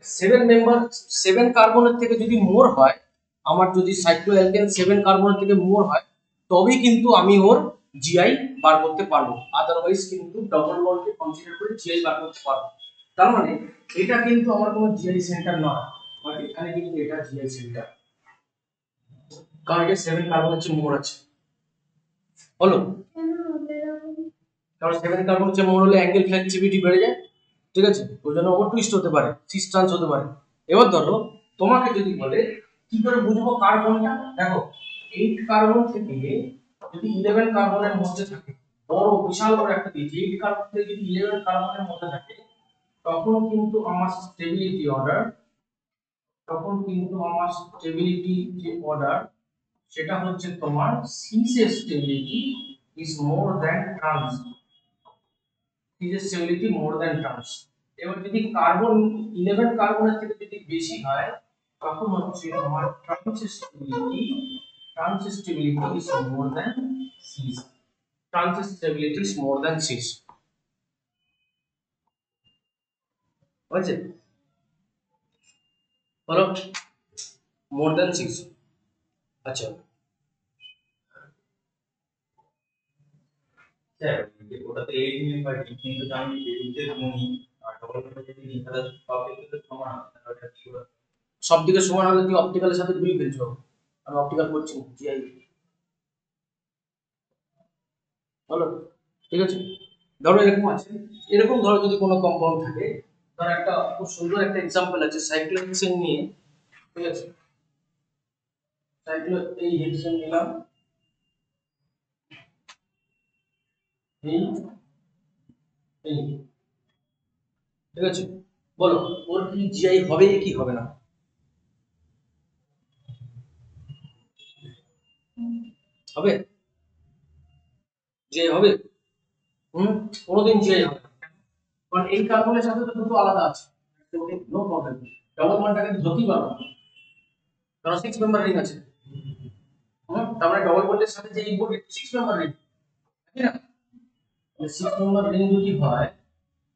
7 কার্বনের থেকে যদি মোর হয়, আমার যদি সাইক্লোঅ্যালকেন 7 কার্বনের থেকে মোর হয়, তবেই কিন্তু আমি ওর জিআই বার করতে পারবো, আদারওয়াইজ কিন্তু ডবল বন্ডকে কনসিডার করে জিআই বার করতে পারবো। তার মানে এটা কিন্তু আমার কোনো জিআই সেন্টার নয়, বাট এখানে কিন্তু এটা জিআই সেন্টার, কারণ এটা 7 কার্বন হচ্ছে মোর আছে। হলো, কেন হবে এরকম? কারণ 7 কার্বন হচ্ছে মোর হলে অ্যাঙ্গেল ফ্লেক্সিবিলিটি বেড়ে যায়, ঠিক আছে, ওই জন্য ওভার টুইস্ট হতে পারে, সিস ট্রান্স হতে পারে। এবার ধরো তোমাকে যদি বলে কি করে বুঝবো কার্বনটা, দেখো 8 কার্বন থেকে যদি 11 কার্বনের মধ্যে থাকে, বড় বিশাল বড় একটা দিয়েছে, 8 কার্বন থেকে যদি 11 কার্বনের মধ্যে থাকে, তখন কিন্তু আমার স্টেবিলিটি অর্ডার, যে অর্ডার সেটা হচ্ছে তোমার সিসের stability is more than trans, সিসের স্টেবিলিটি মোর দ্যান ট্রান্স। এবার যদি কার্বন 11 কার্বনের থেকে যদি বেশি হয়, তখন হচ্ছে তোমার trans stability is more than cis, trans stability is more than cis. বুঝছে? বলো মোর দ্যান সিস। আচ্ছা স্যার ওটা তো 8 মিনিট বাই কিন্তু আমি যেদিকে শুনি আর ডবল বন্ডে যদি নিই তাহলে সব ক্ষেত্রে তো সমান হবে, তাহলে ওটা কি হবে? সব দিকে সমান হলে তুই অপটিক্যালের সাথে গুলি ফেলছো, আমি অপটিক্যাল করছি না, জিআই। বলো, ঠিক আছে। ধরো এরকম আছে, এরকম ধরো যদি কোনো কম্পাউন্ড থাকে, ধর একটা খুব সুন্দর একটা এক্সাম্পল আছে সাইক্লোহেক্সেন নিয়ে, ঠিক আছে, সাইক্লো এই হেক্সেন নিলাম, এই এই ঠিক আছে, বলো ওর কি জিআই হবে কি হবে না? হবে, জিআই হবে? কোনোদিন জিআই হবে না, কারণ এই কার্বনের সাথে তো দুটো আলাদা আছে, নো প্রবলেম, ডবল বন্ডটাকে ধরতেই পারবো না, কারণ 6 মেম্বার রিং আছে। তার মানে ডবল বন্ডের সাথে যে এই বোর্ড 6 মেম্বার রিং, তাই না? 6 মেম্বার রিং যদি হয়,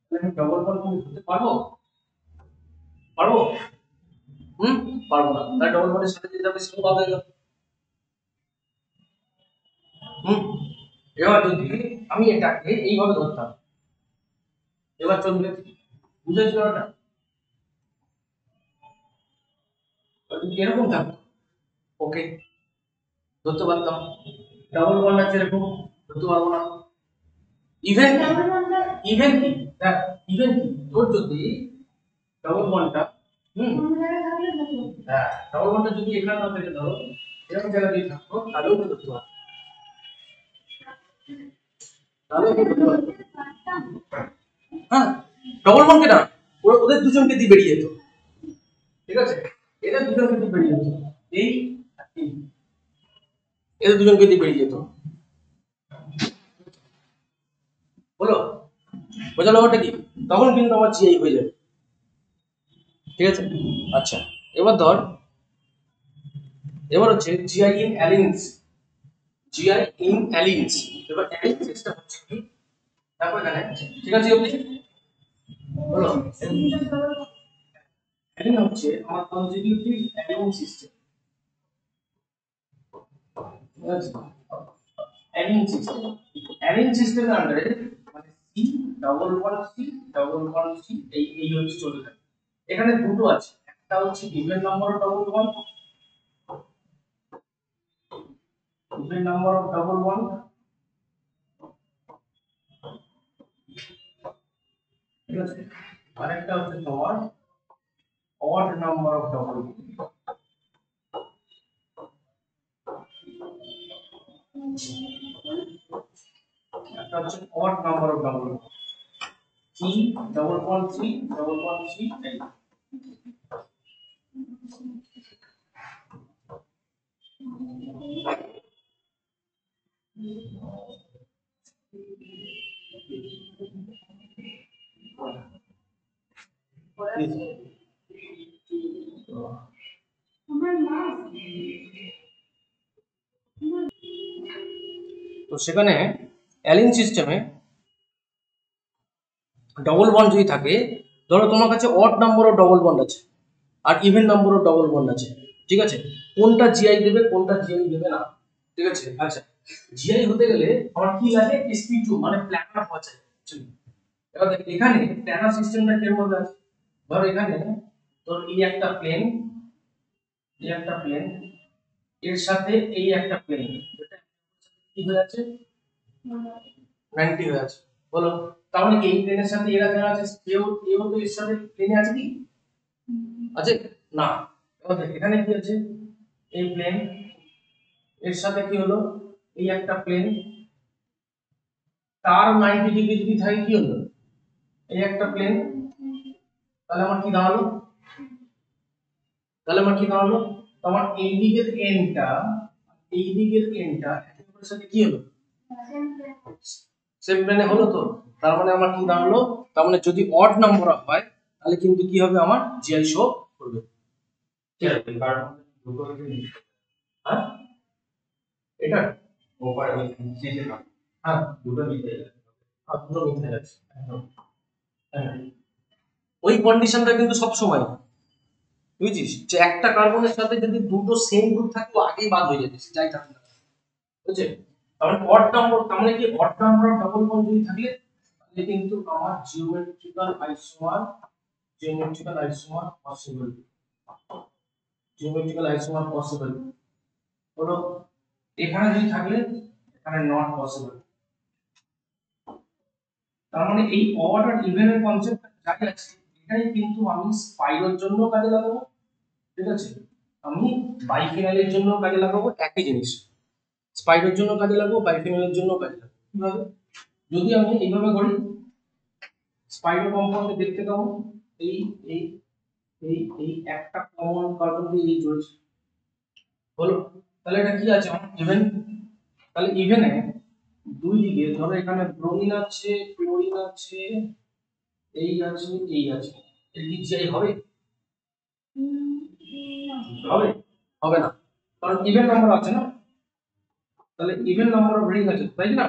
তাহলে আমি ডবল বন্ড তুমি ধরতে পারবো? পারবো? হুম, পারবো না, তাহলে ডবল বন্ডের সাথে যেটা হবে সেটা বাদ হয়ে গেল। হুম, এবার যদি আমি এটাকে এইভাবে ধরতাম, এবার চলবে, বুঝেছো ওটা? যদি এরকম থাকতো, ওকে, ধরতে পারতাম, ডাবল বন্ড আছে এরকম, ধরতে পারবো না। ইভেন কি, ডাবল বন্ডটা ইভেন কি দেখ, ইভেন কি তোর যদি ডাবল বন্ডটা, অন্য জায়গায় থাকলে ভালো। হ্যাঁ, ডাবল বন্ডটা যদি এখানে না থেকে ধরো এরকম জায়গা দিয়ে থাকতো, তাহলেও তো ধরতে পারতো, তাহলেও তো ধরতে পারতো। পারতাম। হ্যাঁ, ডবল বন্ডকে না, ওদের দুজনকে দিয়ে বেরিয়ে যেত, ঠিক আছে, এদের দুজনকে দিয়ে বেরিয়ে যেত, এই আর এই, এদের দুজনকে দিয়ে বেরিয়ে যেত, বলো বোঝালো ওটা কি? তখন কিন্তু আমার জিআই হয়ে যাবে, ঠিক আছে। আচ্ছা, এবার ধর, এবার হচ্ছে জিআই ইন অ্যালিনস, জিআই ইন অ্যালিনস। এবার অ্যালিনসটা হচ্ছে কি, দেখো এখানে, ঠিক আছে অবধি বলো, অ্যালিন হচ্ছে আমার কনজিকিউটিভ অ্যালিন সিস্টেম, ঠিক আছে, অ্যালিন সিস্টেম, অ্যালিন সিস্টেমের আন্ডারে মানে C double bond C double bond C, এই হচ্ছে চলে থাকে। এখানে দুটো আছে, একটা হচ্ছে even number of double bond, even number of double bond, ঠিক আছে, আরেকটা হচ্ছে তোমার odd number of double bond, একটা হচ্ছে odd number of double bond, C double bond C double bond C, আমার মা তো সেখানে অ্যালিন সিস্টেমে ডবল বন্ড যদি থাকে, ধরো তোমার কাছে odd number of double bond আছে আর even number of double bond আছে, ঠিক আছে, কোনটা জিআই দেবে কোনটা জিআই দেবে না, ঠিক আছে। আচ্ছা, জিআই হতে গেলে আমার কি লাগে, sp2 মানে প্ল্যানার হওয়া চাই। এবার দেখ এখানে প্ল্যানার সিস্টেমটা কিরকম আছে, ধর এখানে তোর এই একটা প্লেন, এই একটা প্লেন, এর সাথে এই একটা প্লেন, এটা কি হয়ে আছে, 90 হয়ে আছে, বলো। তার মানে কি এই প্লেনের সাথে এরা যারা আছে এও তো এর সাথে প্লেনে আছে কি, আছে না। এবার দেখ এখানে কি আছে, এই প্লেন এর সাথে কি হলো, এই একটা প্লেন, তার 90 ডিগ্রি যদি থাকে কি হলো, এই একটা প্লেন, তাহলে আমার কি দাঁড়ালো, তাহলে আমার কি দাঁড়ালো, তোমার এই দিকের এন্ডটা এই দিকের এন্ডটা একের সাথে কি হলো, সেম প্লেনে হলো। তো তার মানে আমার কি দাঁড়ালো, তার মানে যদি অড নাম্বার হয় তাহলে কিন্তু কি হবে, আমার জিআই শো করবে। ঠিক আছে, কারণ দুটো জিনিস হ্যাঁ এটা ওপারে ওই শেষে না, হ্যাঁ দুটো মিলে যাবে। দুটো মিথ্যা যাচ্ছে একদম। হ্যাঁ, ওই কন্ডিশনটা কিন্তু সব সময়, বুঝছিস, যে একটা কার্বনের সাথে যদি দুটো সেম গ্রুপ থাকে ও আগেই বাদ হয়ে যাবে, যাই থাকে না, বুঝছে। তাহলে অড নাম্বার, তার মানে কি অড নাম্বার ডবল বন্ড যদি থাকে তাহলে কিন্তু আমার জিওমেট্রিক্যাল আইসোমার পসিবল হলো। এখানে যদি থাকলে এখানে নট পসিবল। তার মানে এই অড আর ইভেন এর কনসেপ্ট যাই আছে, এটাই কিন্তু আমি স্পাইরাল জন্য কাজে লাগাবো, ঠিক আছে, আমি বাইফিনালের জন্য কাজে লাগাবো, একই জিনিস, স্পাইরাল জন্য কাজে লাগাবো, বাইফিনালের জন্য কাজে লাগাবো। কিভাবে, যদি আমি এইভাবে করি, স্পাইরাল কম্পাউন্ডে দেখতে পাবো এই এই এই এই একটা কমন কার্বন দিয়ে এই জুড়েছে, হলো। তাহলে এটা কি আছে, আমার ইভেন। তাহলে ইভেনে দুই দিকে ধরো এখানে ব্রোমিন আছে, ক্লোরিন আছে, এই আছে, এই আছে, এর কি জিআই হবে, হবে, হবে না, কারণ ইভেন নাম্বার আছে না। তাহলে ইভেন নাম্বার অফ রিং আছে, তাই না,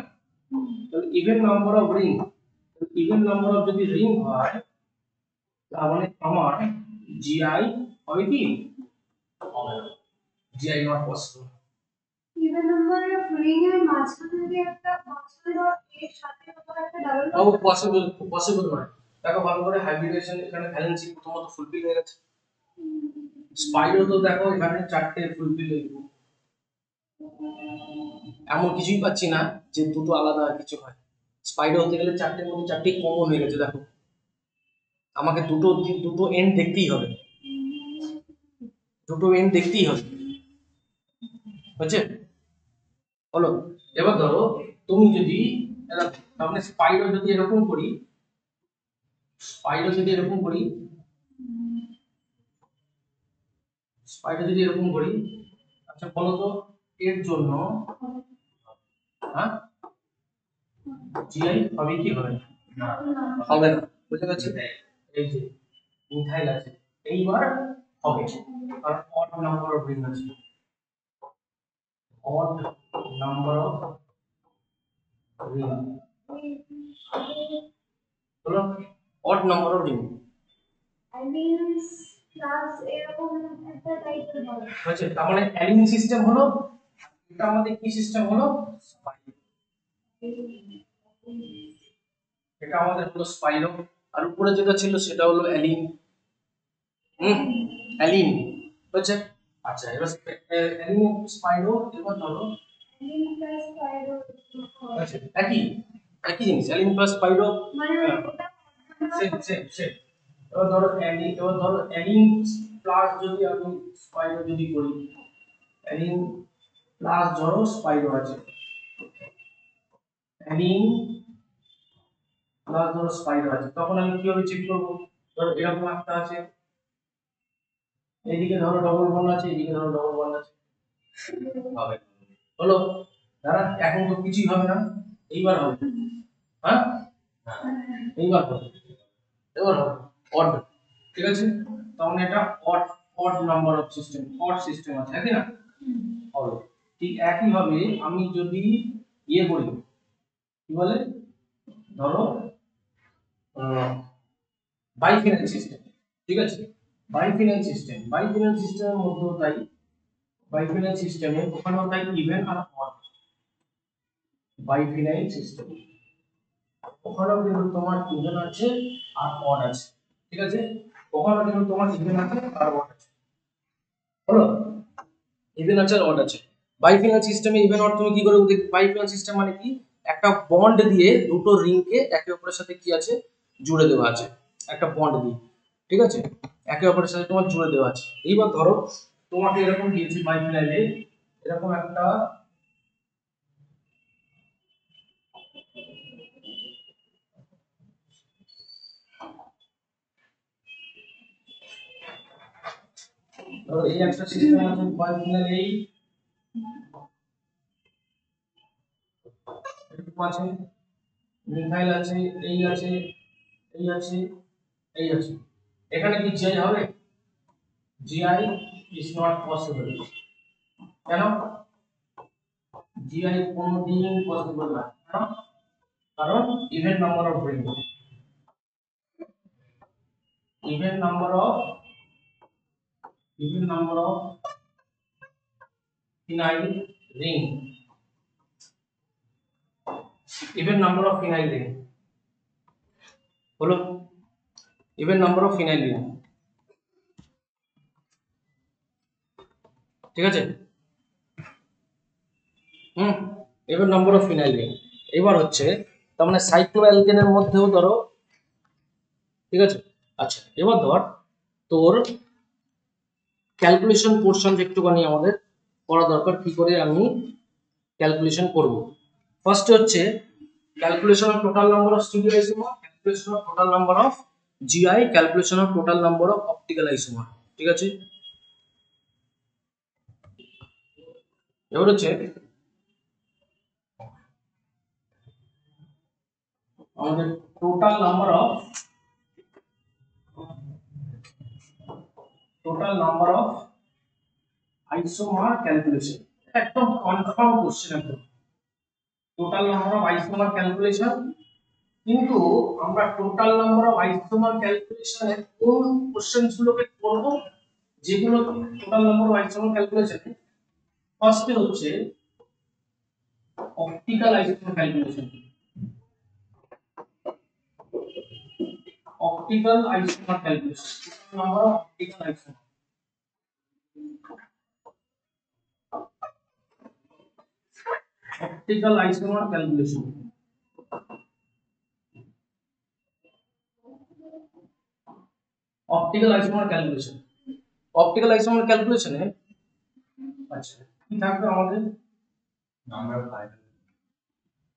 তাহলে even number of ring, even number of যদি রিং হয় তাহলে আমার জিআই হবে কি, হবে না, GI not possible. Even number of ring এর মাঝখানে যদি একটা মাঝখানে এর সাথে আবার একটা ডাবল ও পসিবল, পসিবল নয়। দেখো ভালো করে, হাইব্রিডেশন এখানে ভ্যালেন্সি প্রথমত ফুলফিল হয়ে গেছে, স্পাইরো তো দেখো এখানে চারটে ফুলফিল হয়ে গেছে, এমন কিছুই পাচ্ছি না যে দুটো আলাদা কিছু হয়। স্পাইরো হতে গেলে চারটের মধ্যে চারটেই কমন হয়ে গেছে, দেখো আমাকে দুটো দুটো এন্ড দেখতেই হবে, দুটো এন্ড দেখতেই হবে, বুঝছে, হলো। এবার ধরো তুমি যদি তাহলে স্পাইরো যদি এরকম করি, স্পাইরো যদি এরকম করি, স্পাইরো যদি এরকম করি, আচ্ছা বলো তো এর জন্য, হ্যাঁ, জিআই হবে কি হবে না, হবে না, বুঝতে পারছি। এই যে মিথাইল আছে, এইবার হবে, কারণ অড নাম্বার অফ রিং আছে, অড নাম্বার অফ রিং, হলো, odd number of ring allenes plus এরকম একটা টাইপের হবে। আছে। তার মানে অ্যালিন সিস্টেম হলো, এটা আমাদের কি সিস্টেম হলো, স্পাইরো, এটা আমাদের হলো স্পাইরো, আর উপরে যেটা ছিল সেটা হলো অ্যালিন, অ্যালিন, বুঝছে। আচ্ছা এবার অ্যালিন স্পাইরো, এবার ধরো অ্যালিন প্লাস পাইরো আচ্ছা একই একই জিনিস, অ্যালিন প্লাস স্পাইরো, মানে ওটা সেম সেম সেম। এবার ধরো অ্যালিন, এবার ধরো অ্যালিন প্লাস যদি আমি স্পাইরো যদি করি, অ্যালিন প্লাস ধরো স্পাইরো আছে, অ্যালিন প্লাস ধরো স্পাইরো আছে, তখন আমি কিভাবে চেক করবো, ধরো এরকম একটা আছে, এইদিকে ধরো ডবল বন্ড আছে, এইদিকে ধরো ডবল বন্ড আছে, হবে। হলো। দাঁড়া, এখন তো কিছুই হবে না, এইবার হবে। হ্যাঁ, এইবার হবে, এবার হবে অড। ঠিক আছে, তাহলে এটা odd, odd number of system, odd system আছে, তাই না? হবে। ঠিক একই ভাবে আমি যদি ইয়ে করি, কি বলে, ধরো বাইফিনাল সিস্টেম, ঠিক আছে, বাইফিনাল সিস্টেম, বাইফিনাল সিস্টেমের মধ্যেও তাই, বাইফিনাল সিস্টেমে ওখানেও তাই ইভেন আর অড, বাইফিনাল সিস্টেম ওখানেও কিন্তু তোমার ইভেন আছে আর অড আছে, ঠিক আছে, ওখানেও কিন্তু তোমার ইভেন আছে আর অড আছে, হলো, ইভেন আছে আর অড আছে। বাইফিনাল সিস্টেমে ইভেন অড তুমি কি করে বাইফিনাল সিস্টেম মানে কি, একটা বন্ড দিয়ে দুটো রিংকে একে অপরের সাথে কি আছে, জুড়ে দেওয়া আছে, একটা বন্ড দিয়ে, ঠিক আছে, একে অপরের সাথে তোমার জুড়ে দেওয়া আছে। এইবার ধরো তোমাকে এরকম দিয়েছি বাইফিনালে, এরকম একটা ধরো এই একটা সিস্টেম আছে বাইফিনাল, এই এরকম আছে, মিথাইল আছে, এই আছে, এই আছে, এই আছে, এখানে কি জিআই হবে? GI is not possible. কেন? জিআই কোনদিন পসিবল না, কেন? কারণ even number of ring, even number of, even number of phenyl ring, even number of phenyl ring হলো, even number of phenyl ring, ঠিক আছে, even number of phenyl ring. এবার হচ্ছে তার মানে সাইক্লোঅ্যালকেনের মধ্যেও ধরো, ঠিক আছে, আচ্ছা এবার ধর তোর ক্যালকুলেশন পোরশন একটুখানি আমাদের করা দরকার, কি করে আমি ক্যালকুলেশন করব। ফার্স্ট হচ্ছে calculation of total number of stereo isomer, calculation of total number of GI, calculation of total number of optical isomer, ঠিক আছে। এবার হচ্ছে আমাদের total number of, total number of isomer calculation, একদম কনফার্ম কোশ্চেন, একদম total number of isomer calculation. কিন্তু আমরা টোটাল নাম্বার অফ আইসোমার ক্যালকুলেশনের কোন কোশ্চেনস গুলোকে করব, যেগুলো টোটাল নাম্বার অফ আইসোমার ক্যালকুলেশনে ফার্স্টে হচ্ছে optical isomer calculation, optical isomer calculation, total number of optical isomer, optical isomer calculation, optical isomer calculation, optical isomer ক্যালকুলেশনে আচ্ছা কি থাকবে আমাদের, নাম্বার অফ আইটেম,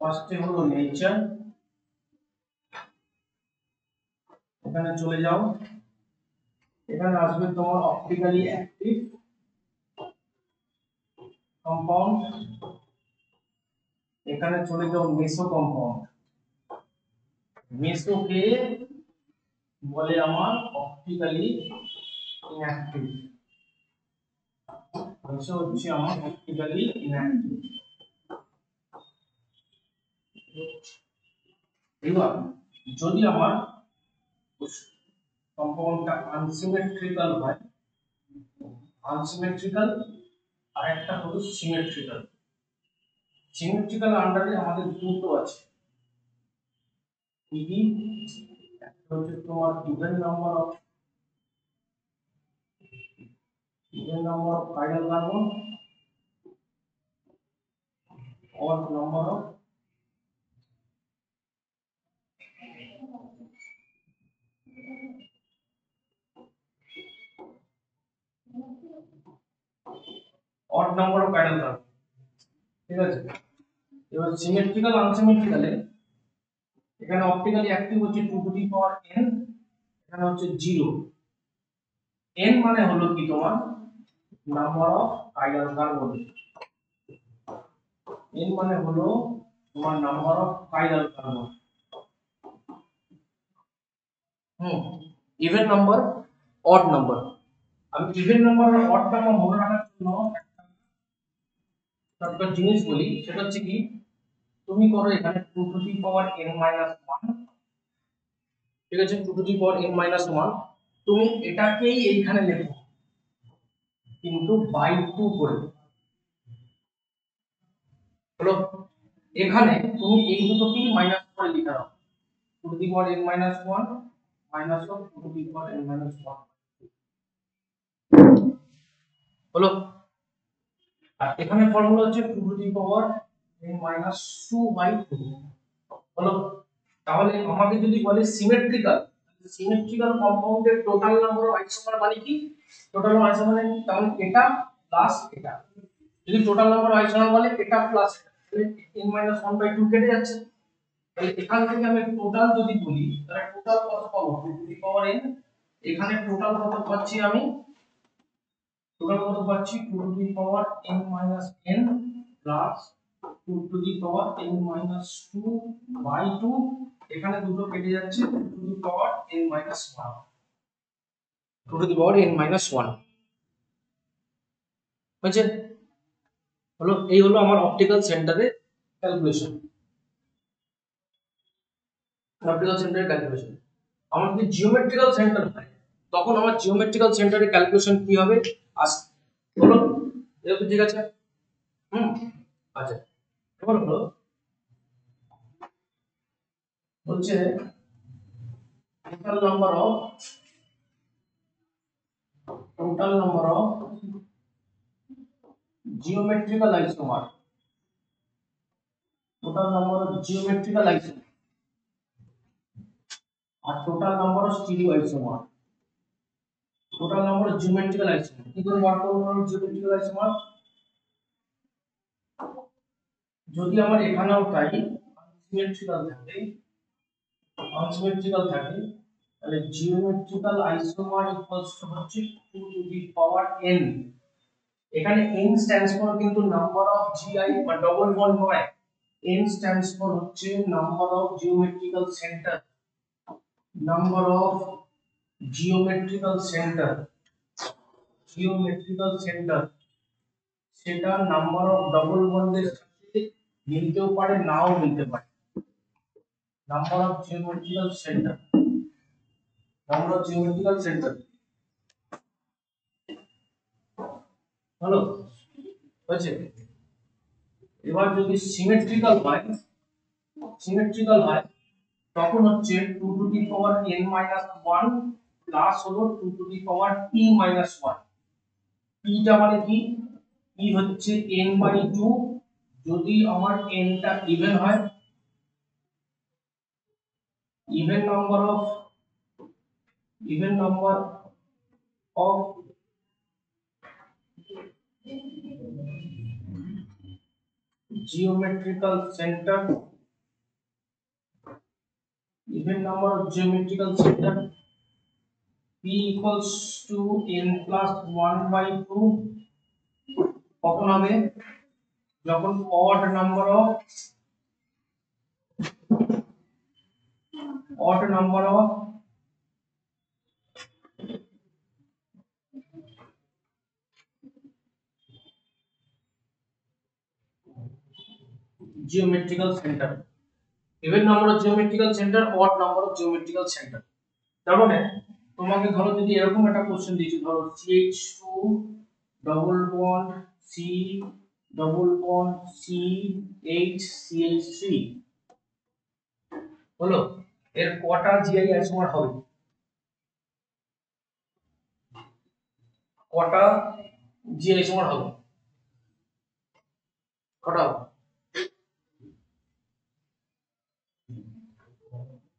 ফার্স্টে হলো নেচার, এখানে চলে যাও, এখানে আসবে তোমার অপটিক্যালি অ্যাক্টিভ কম্পাউন্ড, এখানে চলে যাও মেসো কম্পাউন্ড, মেসোকে বলে আমার অপটিক্যালি ইনঅ্যাক্টিভ, মেসো হচ্ছে আমার অপটিক্যালি ইনঅ্যাক্টিভ। এবার যদি আমার কম্পাউন্ডটা আনসিমেট্রিক্যাল হয়, আনসিমেট্রিক্যাল আর একটা হলো সিমেট্রিক্যাল, সিমেট্রিক্যাল আন্ডারে আমাদের দুটো আছে, ইডি একটা হচ্ছে তোমার even number of chiral carbon, odd number of odd number of chiral carbon, ঠিক আছে। এবার সিমেট্রিক্যাল আনসিমেট্রিক্যালে এখানে অপটিক্যালি অ্যাক্টিভ হচ্ছে 2 টু দি পাওয়ার n, এখানে হচ্ছে 0, n মানে হলো কি তোমার number of chiral carbon, n মানে হলো তোমার number of chiral carbon. Even number, odd number. আমি ইভেন নাম্বার আর অড নাম্বার মনে রাখার জন্য একটা জিনিস বলি, সেটা হচ্ছে কি, তুমি করো এখানে 2 to the power n minus 1, ঠিক আছে, 2 to the power n minus 1, তুমি এটাকেই এইখানে লেখো কিন্তু বাই 2 করে, হলো। এখানে তুমি এই দুটোকেই মাইনাস করে লিখে দাও, 2 to the power n minus 1 minus of 2 to the power n minus 1, হলো। আর এখানে ফর্মুলা হচ্ছে 2 to the power n minus 2 by 2, হলো। তাহলে আমাকে যদি বলে সিমেট্রিক্যাল কম্পাউন্ডের টোটাল নাম্বার অফ আইসোমার মানে কি, টোটাল নাম্বার আইসোমার মানে কি, তাহলে এটা প্লাস এটা। যদি টোটাল নাম্বার অফ আইসোমার বলে এটা প্লাস এটা, তাহলে n মাইনাস 1 বাই 2 কেটে যাচ্ছে। তাহলে এখান থেকে আমি টোটাল যদি বলি, তাহলে টোটাল কত পাবো, 2 টু দি পাওয়ার n, এখানে টোটাল কত পাচ্ছি আমি, টোটাল কত পাচ্ছি 2 to the power n minus n plus 2 to the power n minus 2 by 2, এখানে দুটো কেটে যাচ্ছে, 2 to the power n minus 1, 2 to the power n minus 1, বুঝছেন, হলো। এই হলো আমার অপটিক্যাল সেন্টারের ক্যালকুলেশন, অপটিক্যাল সেন্টারের ক্যালকুলেশন। আমার যদি জিওমেট্রিক্যাল সেন্টার হয়, তখন আমার জিওমেট্রিক্যাল সেন্টারের ক্যালকুলেশন কি হবে, হলো। এরকম, ঠিক আছে। আচ্ছা, এবার হলো হচ্ছে total number of geometrical isomer, total number of geometrical isomer আর total number of stereo isomer. Total number of geometrical isomer কি করে বার করব, জিওমেট্রিক্যাল আইসোমার যদি আমার এখানেও তাই আনসিমেট্রিক্যাল থাকে, তাহলে জিওমেট্রিক্যাল আইসোমার ইকুয়ালস টু হচ্ছে 2 টু দি পাওয়ার n। এখানে n স্ট্যান্ডস ফর কিন্তু নাম্বার অফ জিআই বা ডবল বন্ড নয়, n স্ট্যান্ডস ফর হচ্ছে number of geometrical centre, number of geometrical centre, geometrical centre, সেটা নাম্বার অফ ডবল বন্ডের সাথে মিলতেও পারে নাও মিলতে পারে। Number of geometrical centre, number of geometrical centre, হলো, হয়েছে। এবার যদি সিমেট্রিক্যাল হয় তখন হচ্ছে 2 to the power n minus 1 plus হলো 2 to the power p minus 1। p টা মানে কি, p হচ্ছে n বাই 2, যদি আমার n টা ইভেন হয়, even number of geometrical center, even number of geometrical center, p equals to n plus 1 by 2, কখন হবে, যখন odd number of geometrical center, even number of geometrical center, odd number of geometrical center। তার মানে তোমাকে ধরো যদি এরকম একটা কোশ্চেন দিয়েছে, ধরো CH2 double bond C double bond CH CH3, হলো, এর কটা জিআই আইসোমার হবে, কটা জিআই আইসোমার হবে, কটা হবে,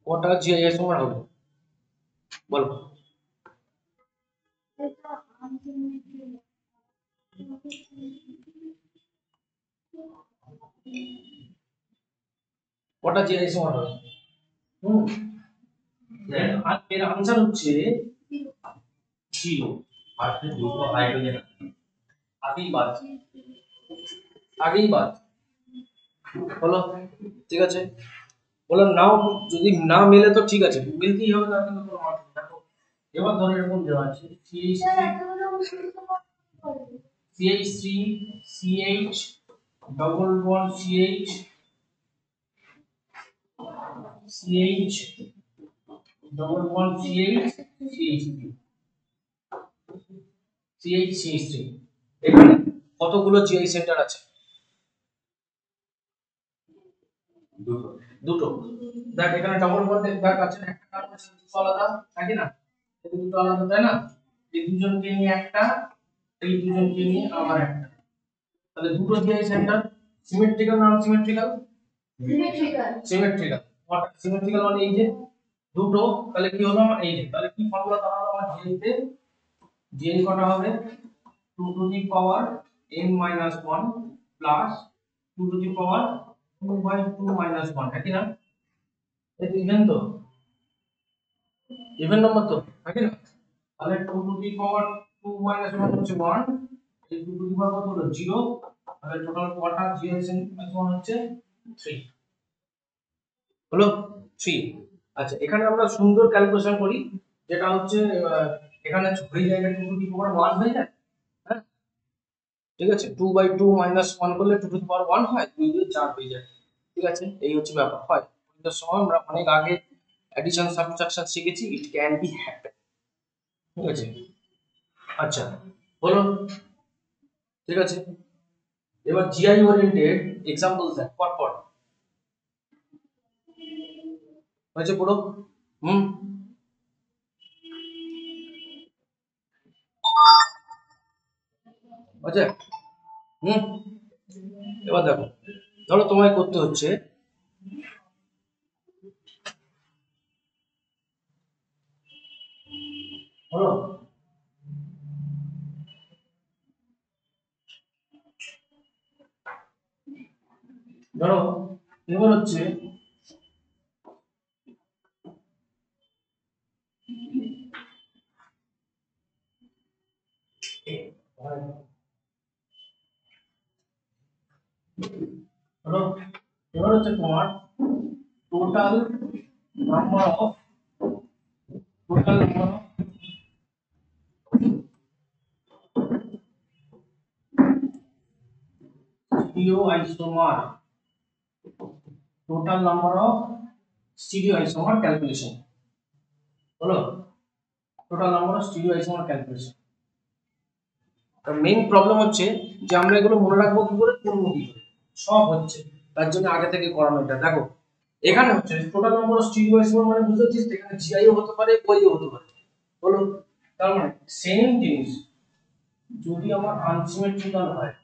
কটা জিআই আইসোমার হবে, বলো। এটা আনসিমেট্রিক, কটা জিআই আইসোমার হবে, এর आंसर হচ্ছে 0। আর দুটো হাইড্রোজেন আগেই বাদ হলো, ঠিক আছে। বললাম নাও, যদি না মেলে তো ঠিক আছে, মিলতেই হবে, তার কিন্তু কোনো মানে নেই। দেখো এবার ধরো এরকম দেওয়া আছে স্যার এতগুলো শুনতে পারবে? CH3 CH double bond CH CH double bond CH CH3 CH3 এখানে কতগুলো GI সেন্টার আছে? দুটো। দুটো। দেখ এখানে ডবল বন্ড দেখ আছে, একটা কার্বন দুটো আলাদা, নাকি না? এই দুটো আলাদা, তাই না? এই দুজনকে নিয়ে একটা, এই দুজনকে নিয়ে আবার একটা, তাহলে দুটো GI সেন্টার। সিমেট্রিক্যাল না আনসিমেট্রিক্যাল? সিমেট্রিক্যাল। সিমেট্রিক্যাল। সিমেট্রিক্যাল মানে এই যে দুটো, তাহলে কি হলো আমার এই যে, তাহলে কি ফর্মুলা দাঁড়ালো আমার GI তে? GI কটা হবে? 2 to the power n minus 1 plus 2 to the power 2/2 minus 1, নাকি না? এটা ইভেন তো, ইভেন নাম্বার তো, নাকি না? তাহলে 2 টু দি পাওয়ার 2 minus 1 হচ্ছে 1, এই 2 টু দি পাওয়ার কত হলো 0, তাহলে টোটাল কটা জিএসএন এখন হচ্ছে 3, হলো 3। আচ্ছা এখানে আমরা সুন্দর ক্যালকুলেশন করি, যেটা হচ্ছে এখানে হয়ে যায় 2 টু দি পাওয়ার 1 হয়ে যায়, হ্যাঁ ঠিক আছে। 2/2 minus 1 করলে 2 টু দি পাওয়ার 1 হয়, 2 দিয়ে 4 হয়ে যায়, ঠিক আছে। এই হচ্ছে ব্যাপার, হয় গণিতের সময় আমরা অনেক আগে অ্যাডিশন সাবট্রাকশন শিখেছি, ইট ক্যান বি হ্যাপেন, ঠিক আছে। আচ্ছা বলো, ঠিক আছে। এবার জিআই ওরিয়েন্টেড এক্সাম্পল দেখ পর পর, হয়েছে পুরো? হুম, আচ্ছা, হুম। এবার দেখো, ধরো তোমায় করতে হচ্ছে, হলো, ধরো এবার হচ্ছে হলো, এবার হচ্ছে তোমার total number of, total number of stereoisomer, total number of stereoisomer calculation, হলো, total number of stereoisomer calculation. তার মেইন প্রবলেম হচ্ছে যে আমরা এগুলো মনে রাখবো কি করে, করবো কি করে, সব হচ্ছে তার জন্য আগে থেকে করানো। এটা দেখো এখানে হচ্ছে টোটাল নাম্বার অফ স্টিরিওআইসোমার মানে বুঝতে পারছিস, এখানে জিআইও হতে পারে, ওইও হতে পারে, বলো। তার মানে সেম জিনিস যদি আমার আনসিমেট্রিক্যাল হয়,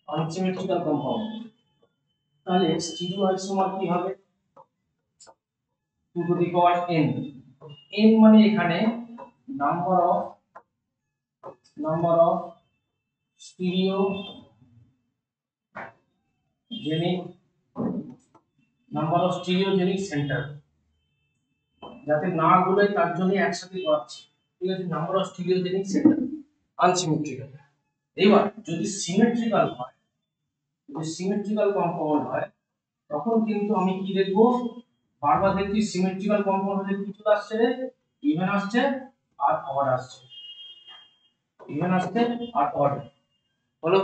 আনসিমেট্রিক্যাল কম্পাউন্ড, তাহলে স্টিরিওআইসোমার কি হবে? 2 to the power n, n মানে এখানে number of stereogenic, number of stereogenic center, যাতে না গুলোয় তার জন্য একসাথে করাচ্ছি, ঠিক আছে। Number of stereogenic center unsymmetrical. এবার যদি সিমেট্রিক্যাল হয়, যদি সিমেট্রিক্যাল কম্পাউন্ড হয়, তখন কিন্তু আমি কি দেখবো, বারবার দেখছি সিমেট্রিক্যাল কম্পাউন্ড হলে কি চলে আসছে রে, ইভেন আসছে আর অড আসছে, ইভেন আসছে আর অড, হলো।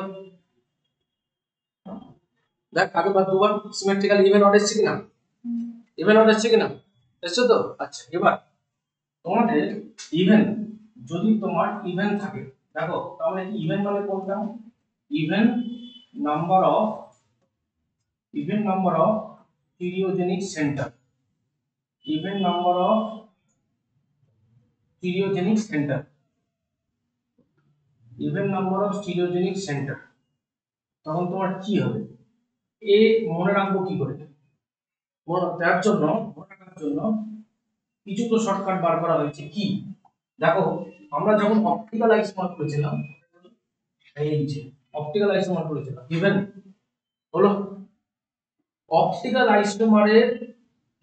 দেখ আগেবার দুবার সিমেট্রিক্যাল ইভেন অড এসছে কিনা, ইভেন অড এসছে কিনা, এসছে তো। আচ্ছা এবার তোমাদের ইভেন, যদি তোমার ইভেন থাকে, দেখো তাহলে ইভেন মানে কোনটা, even number of, even number of stereogenic center, even number of stereogenic center, even number of stereogenic center, তখন তোমার কি হবে, এ মনে রাখবো কি করে, তার জন্য মনে রাখার জন্য কিছু তো শর্টকাট বার করা হয়েছে। কি দেখো, আমরা যখন অপটিক্যাল আইসোমার করেছিলাম, এই যে অপটিক্যাল আইসোমার করেছিলাম ইভেন, হলো, অপটিক্যাল আইসোমারের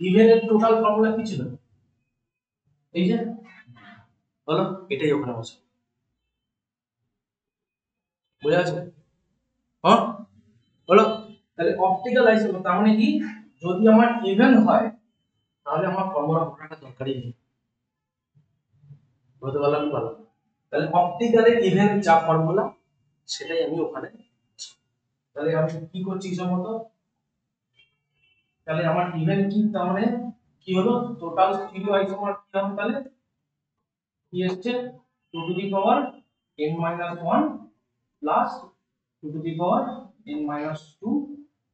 ইভেনের টোটাল ফর্মুলা কি ছিল, এই যে, হলো, এটাই ওখানে বসে, বোঝা আছে, হ্যাঁ, হলো। তাহলে অপটিক্যাল আইসোমার তার মানে কি, যদি আমার ইভেন হয় তাহলে আমার ফর্মুলা পড়াটা দরকারই নেই। বলতে পারলাম কি ভালো? তাহলে অপটিক্যালের ইভেন যা ফর্মুলা সেটাই আমি ওখানে, তাহলে আমি কি করছি সম্মত, তাহলে আমার ইভেন কি, তার মানে কি হলো, টোটাল স্টিরিও আইসোমার কি হবে, তাহলে কি আসছে 2 to the power n minus 1 plus 2 to the power n minus 2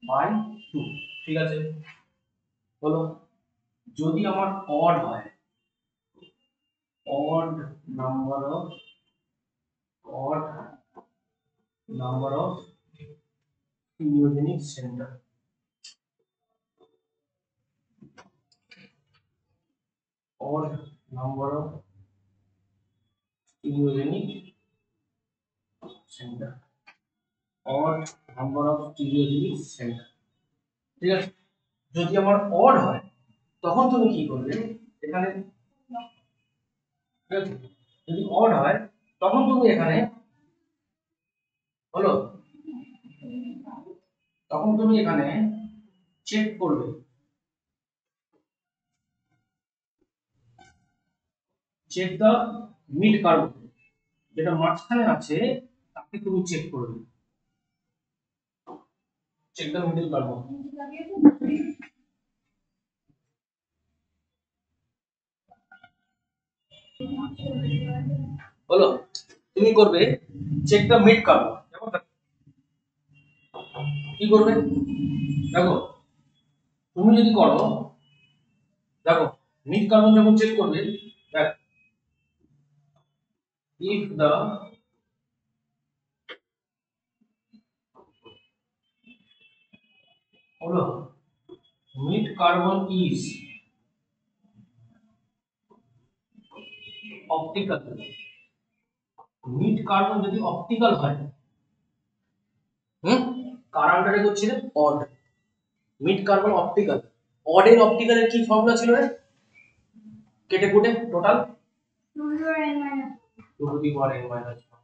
by 2। ঠিক আছে, বলো যদি আমার অড হয়, odd number of odd number of stereogenic center, odd number of stereogenic center, odd number of stereogenic center। ঠিক আছে, যদি আমার odd হয় তখন তুমি কি করবে এখানে, ঠিক আছে, যদি odd হয় তখন তুমি এখানে, হলো, তখন তুমি এখানে চেক করবে, চেক দ্য মিড কার্ভ, যেটা মাঝখানে আছে তাকে তুমি চেক করবে, চেক দ্য মিডল কার্ভ। হলো, তুমি করবে চেক দ্য মিড কার্ভ, কি করবে দেখো, তুমি যদি করো, দেখো মিড কার্ভ যখন চেক করবে, দেখ if the হলো mid carbon is optical, mid carbon যদি অপটিক্যাল হয়, কার আন্ডারে করছিল, odd, mid carbon optical, odd এর অপটিক্যালের কি ফর্মুলা ছিল রে, কেটে কুটে total 2 to the power n minus 1।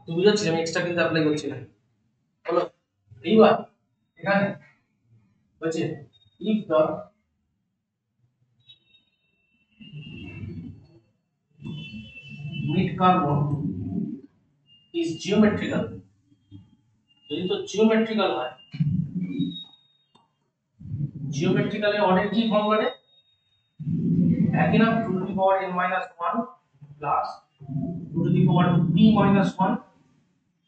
তুমি বুঝাচ্ছি, আমি এক্সট্রা কিন্তু অ্যাপ্লাই করছি না। হলো, এইবার এখানে বলছে if the mid carbon is geometrical, যদি তো জিওমেট্রিক্যাল হয়, জিওমেট্রিক্যালে অর্ডার কি ফর্মুলা রে, একই না, 2 to the power n minus 1 plus 2 to the power p minus 1,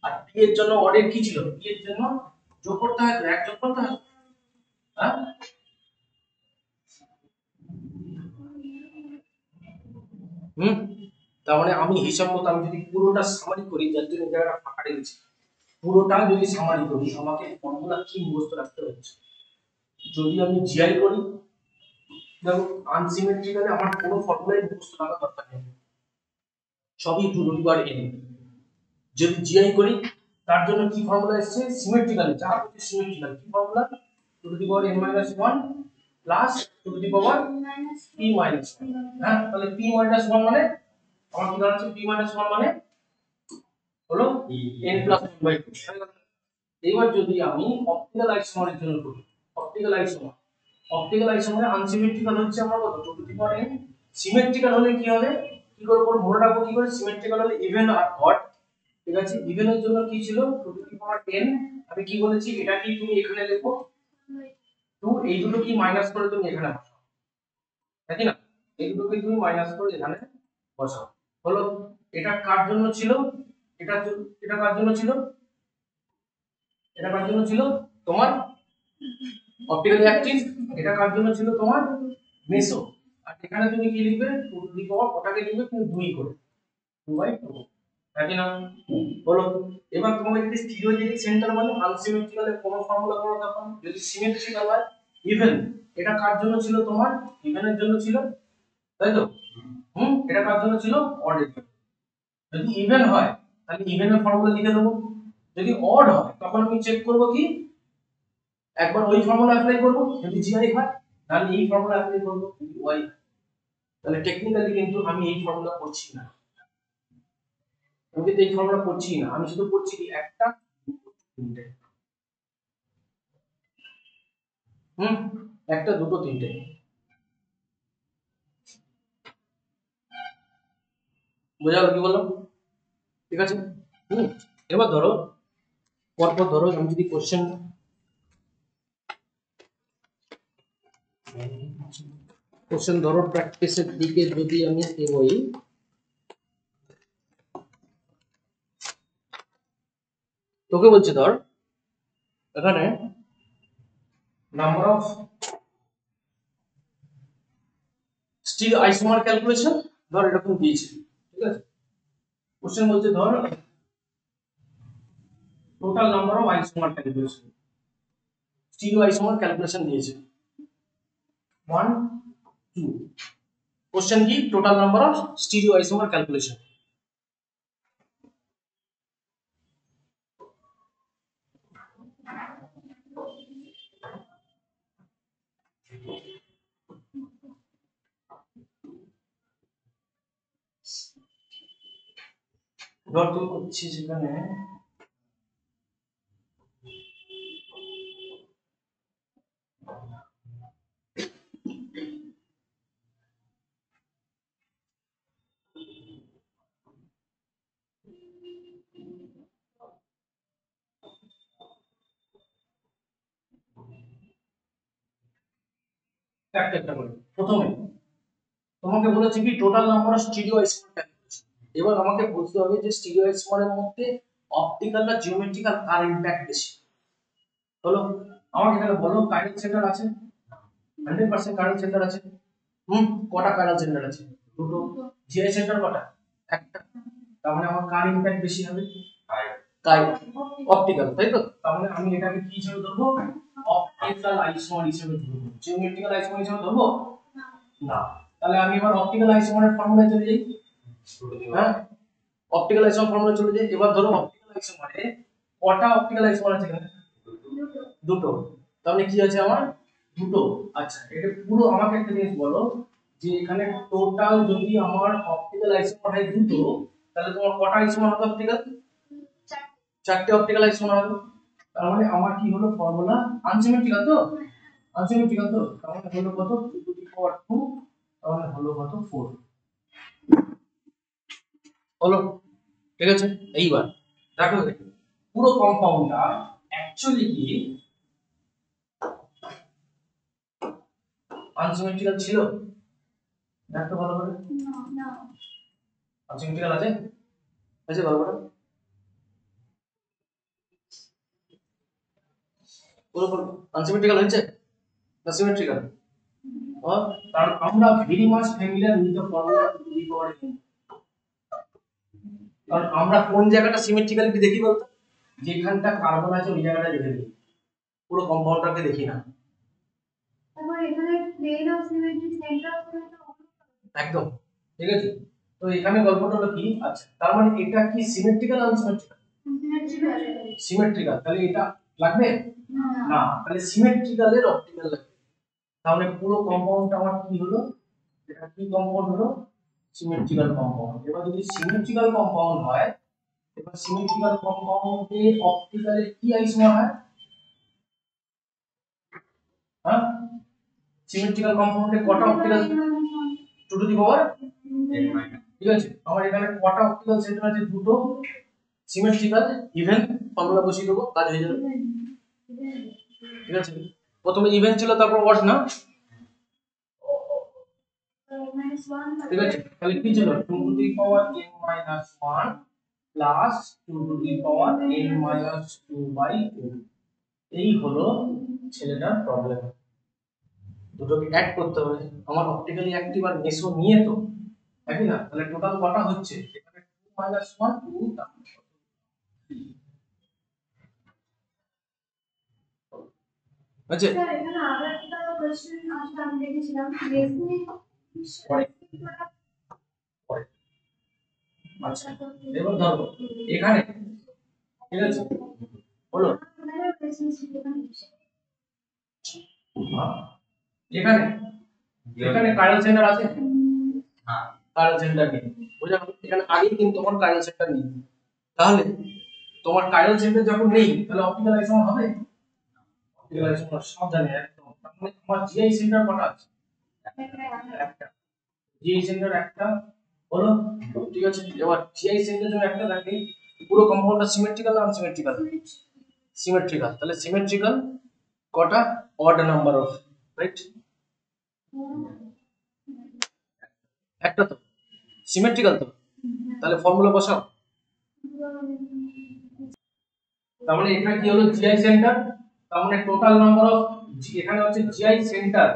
আর p এর জন্য অর্ডার কি ছিল, p এর জন্য যোগ করতে হয়, এক যোগ করতে হয়, হ্যাঁ তার মানে আমি হিসাব মতো আমি যদি পুরোটা সামারি করি, যার জন্য জায়গাটা ফাঁকা রেখেছি, পুরোটা যদি সামারি করি আমাকে ফর্মুলা কি মুখস্থ রাখতে হচ্ছে। যদি আমি জিআই করি, দেখো আনসিমেট্রিক্যালি আমার কোনো ফর্মুলাই মুখস্থ রাখা দরকার নেই, সবই 2 টু দি পাওয়ার n। যদি জিআই করি তার জন্য কি ফর্মুলা এসেছে, সিমেট্রিক্যালি যা হচ্ছে সিমেট্রিক্যাল, কি formula 2 to the power n minus 1 plus 2 to the power p minus 1। হ্যাঁ, তাহলে p minus 1 মানে আমার কি দাঁড়াচ্ছে, p minus 1 মানে হলো n plus 1/2। এইবার যদি আমি অপটিক্যাল আইসোমারের জন্য করি, অপটিক্যাল আইসোমার, অপটিক্যাল আইসোমারে আনসিমেট্রিক্যাল হচ্ছে আমার কত, 2 to the power n, symmetrical হলে কি হবে, কি করে মনে রাখবো, কি করে, সিমেট্রিক্যাল হলে ইভেন আর অড। ঠিক আছে, ইভেনের জন্য কি ছিল 2 টু দি পাওয়ার n, আমি কি বলেছি এটা কি তুমি এখানে লিখো 2, এই দুটো কি মাইনাস করে তুমি এখানে বসাও, তাই না, এই দুটোকে তুমি মাইনাস করে এখানে বসাও। হলো, এটা কার জন্য ছিল, এটা এটা কার জন্য ছিল, এটা কার জন্য ছিল তোমার অপটিক্যাল অ্যাক্টিভ, এটা কার জন্য ছিল তোমার মেসো, আর এখানে তুমি কি লিখবে 2 টু দি পাওয়ার, ওটাকে লিখবে তুমি 2 করে 2/2, তাই না। বলো, এবার তোমাকে যদি স্টিরিওজেনিক সেন্টার মানে আনসিমেট্রিক্যাল এর কোনো ফর্মুলা করো, তখন যদি সিমেট্রিক্যাল হয় ইভেন, এটা কার জন্য ছিল তোমার, ইভেনের জন্য ছিল, তাই তো, এটা কার জন্য ছিল, অড এর জন্য। যদি ইভেন হয় তাহলে ইভেনের ফর্মুলা লিখে দেবো, যদি অড হয় তখন আমি চেক করব কি, একবার ওই ফর্মুলা অ্যাপ্লাই করব, যদি জিআই হয় তাহলে এই ফর্মুলা অ্যাপ্লাই করব, যদি ওয়াই হয় তাহলে টেকনিক্যালি কিন্তু আমি এই ফর্মুলা করছি না, আমি কিন্তু এই ফর্মুলা করছি না, আমি শুধু করছি কি একটা তিনটে, একটা দুটো তিনটে। বোঝা গেল কি বললাম? ঠিক আছে। এবার ধরো পরপর ধরো, আমি যদি কোশ্চেন ধরো প্র্যাকটিসের দিকে যদি আমি এগোই, তোকে বলছি ধর এখানে number of stereo isomer calculation ধর এরকম দিয়েছে, ঠিক আছে। কোশ্চেন বলছে ধর total number of isomer calculation, stereo isomer calculation দিয়েছে 1 2। কোশ্চেন কি total number of stereo isomer calculation. ধর তুই করছিস এখানে একটা একটা করে। প্রথমে তোমাকে বলেছি কি total number of stereo isomer calculation. এবার আমাকে বুঝতে হবে যে স্টিরিও আইসোমারের মধ্যে অপটিক্যাল না জিওমেট্রিক্যাল কার ইমপ্যাক্ট বেশি। হলো, আমাকে এখানে বলো কাইরাল সেন্টার আছে, 100% কাইরাল সেন্টার আছে। কটা কাইরাল সেন্টার আছে? দুটো। জিআই সেন্টার কটা? একটা। তার মানে আমার কার ইমপ্যাক্ট বেশি হবে? অপটিক্যাল, তাই তো? তার মানে আমি এটাকে কি হিসেবে ধরবো? অপটিক্যাল আইসোমার হিসেবে ধরবো। জিওমেট্রিক্যাল আইসোমার হিসেবে ধরবো না। তাহলে আমি এবার অপটিক্যাল আইসোমারের ফর্মুলায় চলে যাই। হ্যাঁ, অপটিক্যাল আইসোমার ফর্মুলায় চলে যাই। এবার ধরো অপটিক্যাল আইসোমারে কটা অপটিক্যাল আইসোমার আছে এখানে? দুটো। তাহলে কি আছে আমার? দুটো। আচ্ছা, এটা পুরো আমাকে একটা জিনিস বলো যে এখানে টোটাল যদি আমার অপটিক্যাল আইসোমার হয় দুটো, তাহলে তোমার কটা আইসোমার হবে অপটিক্যাল? চারটে অপটিক্যাল আইসোমার হবে। তার মানে আমার কি হলো ফর্মুলা? আনসিমেট্রিক্যাল তো? আনসিমেট্রিক্যাল তো? তাহলে হলো কত? 2 টু দি পাওয়ার 2, তাহলে হলো কত? 4। হলো, ঠিক আছে। এইবার দেখো পুরো কম্পাউন্ডটা অ্যাকচুয়ালি কি আনসিমেট্রিক্যাল ছিল? দেখো ভালো করে। না আনসিমেট্রিক্যাল আছে? আছে ভালো করে। পুরো আনসিমেট্রিক্যাল হচ্ছে না সিমেট্রিক্যাল? কারণ আমরা very much familiar with the formula two the power n। কারণ আমরা কোন জায়গাটা সিমেট্রিক্যালিটি দেখি বলতো? যেখানটা কার্বন আছে ওই জায়গাটা দেখে দেখি, পুরো কম্পাউন্ডটাকে দেখি না। তারপর এখানে plane of symmetry centre of symmetry একদম ঠিক আছে। তো এখানে গল্পটা হলো কি, আচ্ছা তার মানে এটা কি সিমেট্রিক্যাল আনসিমেট্রিক্যাল? সিমেট্রিক্যাল। তাহলে এটা লাগবে না, তাহলে সিমেট্রিক্যালের অপটিক্যাল লাগবে। তাহলে পুরো কম্পাউন্ডটা আমার কি হলো? এটা কি কম্পাউন্ড হলো? Symmetrical compound. এবার যদি সিমেট্রিক্যাল কম্পাউন্ড হয়, এবার সিমেট্রিক্যাল কম্পাউন্ডে অপটিক্যালের কি আইসোমার হয়? হ্যাঁ, সিমেট্রিক্যাল কম্পাউন্ডে কটা optical? 2 to the power n। ঠিক আছে, আমার এখানে কটা অপটিক্যাল সেন্টার আছে? দুটো। সিমেট্রিক্যাল ইভেন ফর্মুলা বসিয়ে দেবো, কাজ হয়ে যাবে। ঠিক আছে, প্রথমে ইভেন ছিল তারপর অড না? ঠিক আছে, তাহলে কি ছিল? 2 to the power n minus 1 plus 2 to the power n minus 2/2। এই হলো ছেলেটার প্রবলেম। দুটোকে অ্যাড করতে হবে। আমার অপটিক্যালি অ্যাক্টিভ আর মেসো নিয়ে তো একই না, তাহলে টোটাল কটা হচ্ছে? এখানে 2 minus 1 2 আচ্ছা স্যার এখানে আরো একটা কোশ্চেন আসলে আমি দেখেছিলাম রেসমিক পরে পরে। আচ্ছা এবার ধরো এখানে, ঠিক আছে বলো। এখানে এখানে কাইরাল সেন্টার আছে? হ্যাঁ কারেন্ট সেন্টার নেই, বুঝা গেল? এখানে আগে কিন্তু তোমার কারেন্ট সেন্টার নেই, তাহলে তোমার কারেন্ট সেন্টার যখন নেই তাহলে অপটিক্যাল আইসোমার হবে? অপটিক্যাল আইসোমার সব জানে একদম। তার মানে তোমার জিআই সেন্টার কটা আছে? একটা। জিআই সেন্টার একটা হলো, ঠিক আছে। এবার জিআই সেন্টার যখন একটা থাকে, পুরো কম্পাউন্ডটা সিমেট্রিক্যাল না আনসিমেট্রিক্যাল? সিমেট্রিক্যাল। তাহলে সিমেট্রিক্যাল কটা? Odd number of, right? একটা তো সিমেট্রিক্যাল তো, তাহলে ফর্মুলা বসাও। তার মানে এখানে কি হলো? জিআই সেন্টার, তার মানে টোটাল নাম্বার অফ, এখানে হচ্ছে জিআই সেন্টার,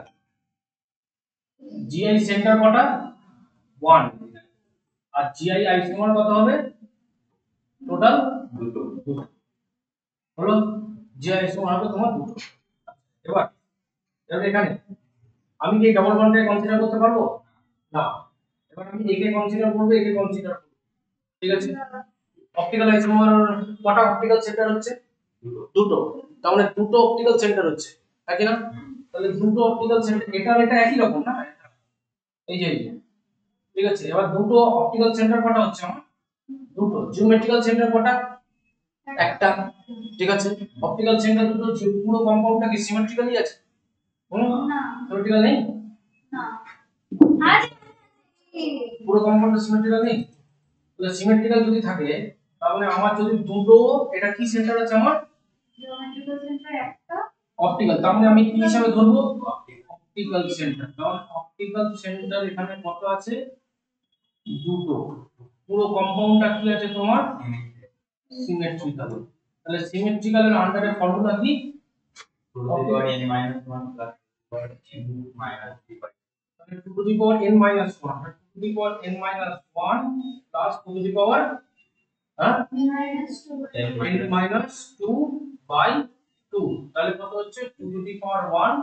জিআই সেন্টার কটা? 1। আর জিআই আইসোমার কত হবে? টোটাল দুটো হলো। জিআই আইসোমার হবে তোমার দুটো। এবার এখানে আমি কি ডাবল বন্ডকে কনসিডার করতে পারবো না? এবার আমি একে কনসিডার করব, একে কনসিডার করব, ঠিক আছে। অপটিক্যাল আইসোমার কটা অপটিক্যাল সেন্টার হচ্ছে? দুটো। তার মানে দুটো অপটিক্যাল সেন্টার হচ্ছে, তাই না? তাহলে দুটো অপটিক্যাল সেন্টার, এটা একই রকম না? এই যে ঠিক আছে। এবার দুটো অপটিক্যাল সেন্টার কটা হচ্ছে আমার? দুটো। জিওমেট্রিক্যাল সেন্টার কটা? একটা, ঠিক আছে। অপটিক্যাল সেন্টার দুটো, পুরো কম্পাউন্ডটা কি সিমেট্রিক্যালি আছে? না সিমেট্রিক্যাল নেই, না আছে পুরো কম্পাউন্ডটা সিমেট্রিক্যাল নেই। তাহলে সিমেট্রিক্যাল যদি থাকে, তাহলে আমার যদি দুটো, এটা কি সেন্টার আছে আমার? জিওমেট্রিক্যাল সেন্টার একটা, অপটিক্যাল। তার মানে আমি কি হিসাবে ধরবো? Optical centre. কারণ অপটিক্যাল সেন্টার এখানে কত আছে? দুটো। পুরো কম্পাউন্ডটা কি আছে তোমার? সিমেট্রিক্যাল। তাহলে সিমেট্রিক্যালের আন্ডারে ফর্মুলা কি? Two to the power n minus 1 plus n minus 3 by তাহলে 2 to the power n minus 1, 2 to the power n minus 1 plus 2 to the power -2 n minus 2 by 2, তাহলে কত হচ্ছে? 2 to the power 1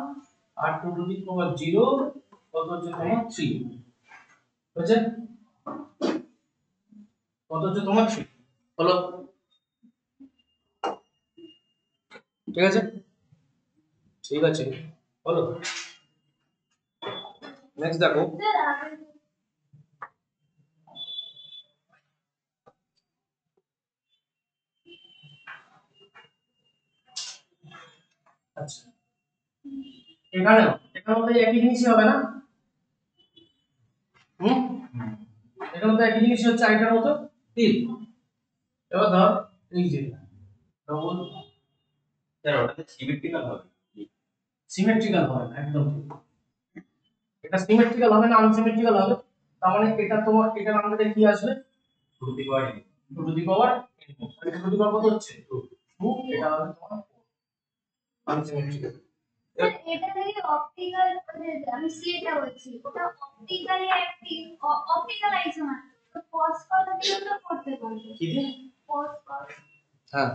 R 2 to the power 0 কত হচ্ছে তোমার? 3 হচ্ছে, কত হচ্ছে তোমার? 3 হলো, ঠিক আছে। ঠিক আছে, হলো। নেক্সট দেখো, আচ্ছা এখানে এখানে তো একই জিনিসই হবে না? হুম, এখানে তো একই জিনিসই হচ্ছে, আইটার মতো তিন। এবার ধর এই যে ডবল, স্যার ওটাতে সিমেট্রিক্যাল হবে? সিমেট্রিক্যাল হবে না, একদম ঠিক। এটা সিমেট্রিক্যাল হবে না, আনসিমেট্রিক্যাল হবে। তার মানে এটা তোমার, এটার আন্ডারে কি আসবে? 2 to the power n। 2 to the power n। এটা 2 to the power কত হচ্ছে? 2। এটা হবে তোমার আনসিমেট্রিক্যাল। এটা থেকে অপটিক্যাল, আমি সিটা বলছি, ওটা অপটিক্যালি অ্যাক্টিভ, অপটিক্যাল আইসোমার তো পজ কত দিলে তো করতে পারবে কি দিয়ে? পজ পজ হ্যাঁ,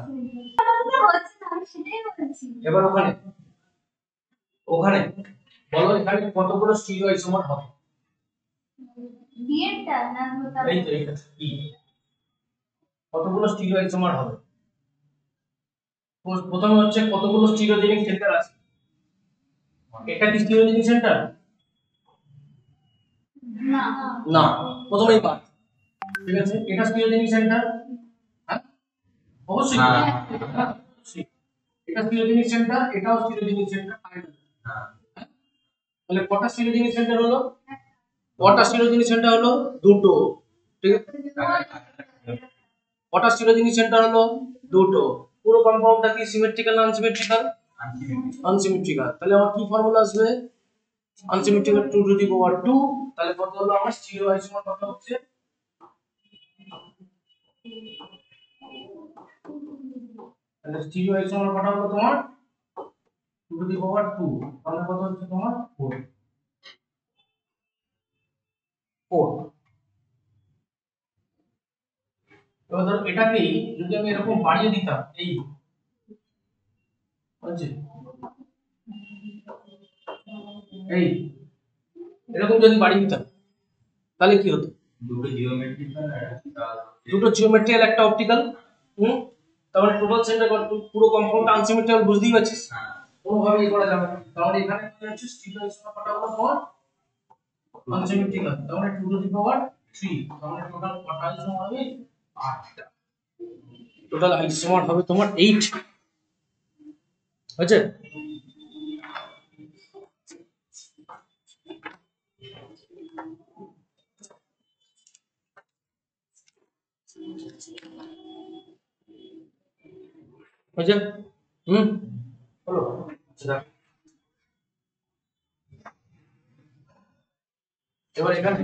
হচ্ছে না, আমি সেটাই বলছি। এবার ওখানে ওখানে বলো এখানে কতগুলো স্টিরিও আইসোমার হবে? বিয়েরটা না ওটা এই তো এটা কি, কতগুলো স্টিরিও আইসোমার হবে? প্রথমে হচ্ছে কতগুলো স্টিরিওজেনিক সেন্টার আছে? এটা কি স্টিরিওজেনিক সেন্টার? না না, প্রথমেই বাদ, ঠিক আছে। এটা স্টিরিওজেনিক সেন্টার? হ্যাঁ অবশ্যই, হ্যাঁ। অবশ্যই। এটা স্টিরিওজেনিক সেন্টার, এটাও স্টিরিওজেনিক সেন্টার। হ্যাঁ। তাহলে কটা স্টিরিওজেনিক সেন্টার হলো? কটা স্টিরিওজেনিক সেন্টার হলো? দুটো, ঠিক আছে। কটা স্টিরিওজেনিক সেন্টার হলো? দুটো। পুরো কম্পাউন্ডটা কি সিমেট্রিক্যাল না আনসিমেট্রিক্যাল? আনসিমেট্রিক্যাল। তাহলে আমার কি ফর্মুলা আসবে? Unsymmetrical 2 to the power 2। তাহলে কত হলো আমার স্টিরিও আইসোমার? কত হচ্ছে? তাহলে স্টিরিও আইসোমার কত হলো তোমার? 2 to the power 2। তাহলে কত হচ্ছে তোমার? 4। 4। এবার ধরো এটাকে যদি আমি এরকম বাড়িয়ে দিতাম, এই হচ্ছে এই এরকম যদি বাড়িয়ে দিতাম, তাহলে কি হতো? দুটো জিওমেট্রিক্যাল আর একটা দুটো জিওমেট্রিক্যাল একটা অপটিক্যাল। হুম, তাহলে টোটাল সেন্টার পুরো কম্পাউন্ডটা আনসিমেট্রিক্যাল, বুঝতেই পারছিস? হ্যাঁ। কোনোভাবে ই করা যাবে না। তাহলে এখানে কি হচ্ছে? স্টিরিও আইসোমার কটা হলো তোমার? আনসিমেট্রিক্যাল, তাহলে 2 টু দি পাওয়ার 3, তাহলে টোটাল কটা আইসোমার হবে? 8টা। টোটাল আইসোমার হবে তোমার 8। হয়েছে? হয়েছে? হলো? আচ্ছা, এবার এখানে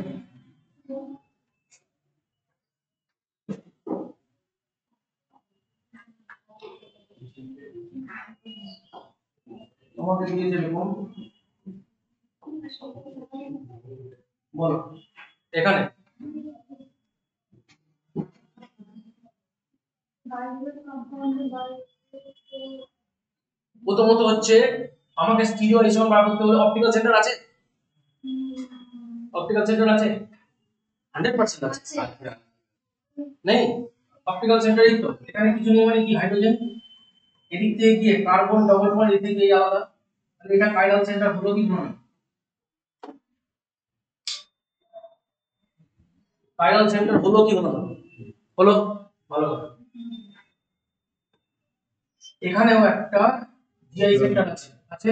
তোমাকে দিয়েছে এরকম, বলো এখানে প্রথমত হচ্ছে আমাকে স্টিরিও আইসোমার বার করতে হলে অপটিক্যাল সেন্টার আছে? অপটিক্যাল সেন্টার আছে? 100% আছে। আছে। নেই? অপটিক্যাল সেন্টারই তো। এখানে কিছু নেই মানে কি, হাইড্রোজেন এদিক থেকে গিয়ে কার্বন ডবল বন্ড এদিক থেকে আলাদা, তাহলে এটা কাইরাল সেন্টার হলো কি নয়? কাইরাল সেন্টার হলো কি হলো না? হলো। ভালো কথা। এখানেও একটা জিআই সেন্টার আছে, আছে?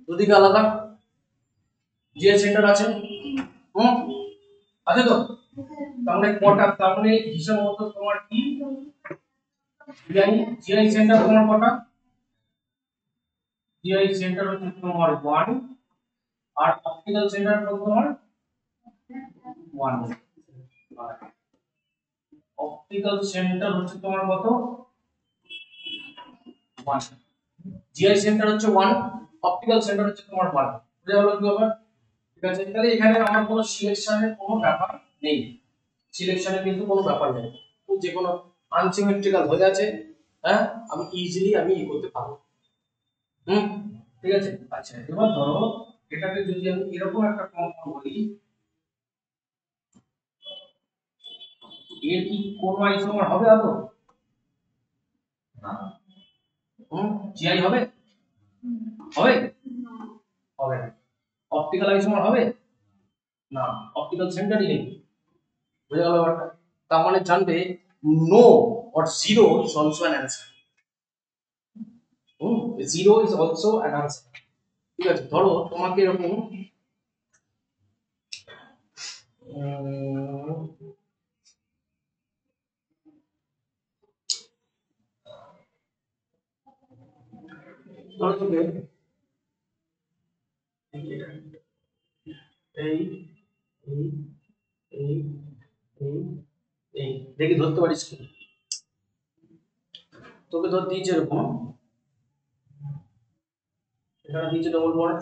দুদিকে আলাদা জিআই সেন্টার আছে। আছে তো? তাহলে কটা, তাহলে হিসাব মতো তোমার কি জিআই জিআই সেন্টার তোমার কটা? জিআই সেন্টার হচ্ছে তোমার 1, আর অপটিক্যাল সেন্টার কত তোমার? 1। অপটিক্যাল সেন্টার হচ্ছে তোমার কত? 1। জিআই সেন্টার হচ্ছে 1, অপটিক্যাল সেন্টার হচ্ছে তোমার 1। বুঝা গেল কি ব্যাপার? ঠিক আছে, তাহলে এখানে আমার কোনো সিলেকশনের কোনো ব্যাপার নেই। সিলেকশনের কিন্তু কোনো ব্যাপার নেই, যে কোনো আনসিমেট্রিক্যাল হয়ে আছে, হ্যাঁ, আমি ইজিলি আমি করতে পারবো। ঠিক আছে। আচ্ছা, এবার ধরো এটাকে যদি আমি এরকম একটা কম্পাউন্ড করি, এর কি কোন আইসোমার হবে আদৌ? না। জিআই হবে? হবে? হবে না। অপটিক্যাল আইসোমার হবে? না, অপটিক্যাল সেন্টারই নেই। বুঝে গেল ব্যাপারটা? তার মানে জানবে no or zero is also an answer. Zero is also an answer. ঠিক আছে, ধরো তোমাকে এরকম ধরো তোকে এই এই এই এই এই দেখি ধরতে পারিস কি? তোকে ধর দিয়েছে এরকম, এখানে দিয়েছে ডবল বন্ড,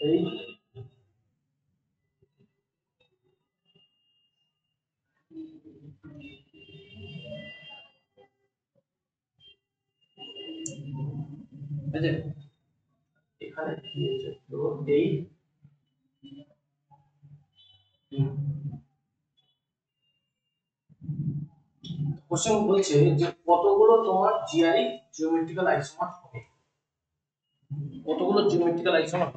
এই আছে, এখানে দিয়েছে তো এই কোশ্চেন বলছে যে কতগুলো তোমার জিআই জিওমেট্রিক্যাল আইসোমার হবে, কতগুলো জিওমেট্রিক্যাল আইসোমার,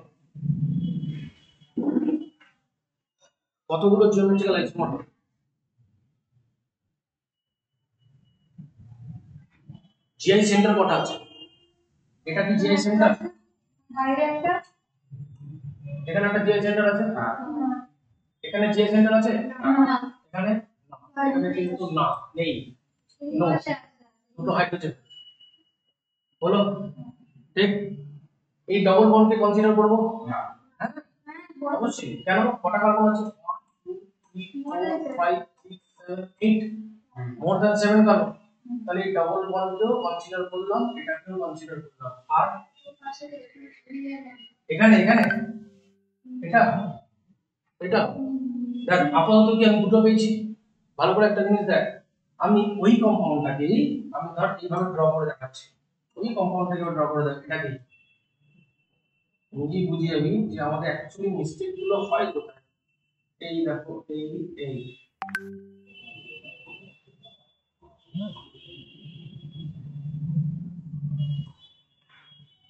কতগুলো জিওমেট্রিক্যাল আইসোমার হবে? জিআই সেন্টার কটা আছে? এটা কি জিআই সেন্টার? বাইরে একটা, এখানে একটা জিআই সেন্টার আছে, এখানে জিআই সেন্টার আছে, এখানে এখানে কিন্তু না, নেই, নো, দুটো হাইড্রোজেন হলো, ঠিক? এই ডবল বন্ডকে কনসিডার করব না? হ্যাঁ, অবশ্যই। কেন? কটা কার্বন আছে? 1 2 3 4 5 6 7 8, মোর দ্যান 7 কার্বন। তাহলে এই ডবল বন্ডকেও কনসিডার করলাম, এটাকেও কনসিডার করলাম। আর এখানে এখানে এটা এটা দেখ, আপাতত কি আমি দুটো পেয়েছি? ভালো করে একটা জিনিস দেখ, আমি ওই কম্পাউন্ডটাকেই আমি ধর এইভাবে ড্র করে দেখাচ্ছি, ওই কম্পাউন্ডটাকে ড্র করে দেখ, এটাকে বুঝি বুঝি যাবি যে আমাদের অ্যাকচুয়ালি মিস্টেক গুলো হয় কোথায়। এই দেখো, এই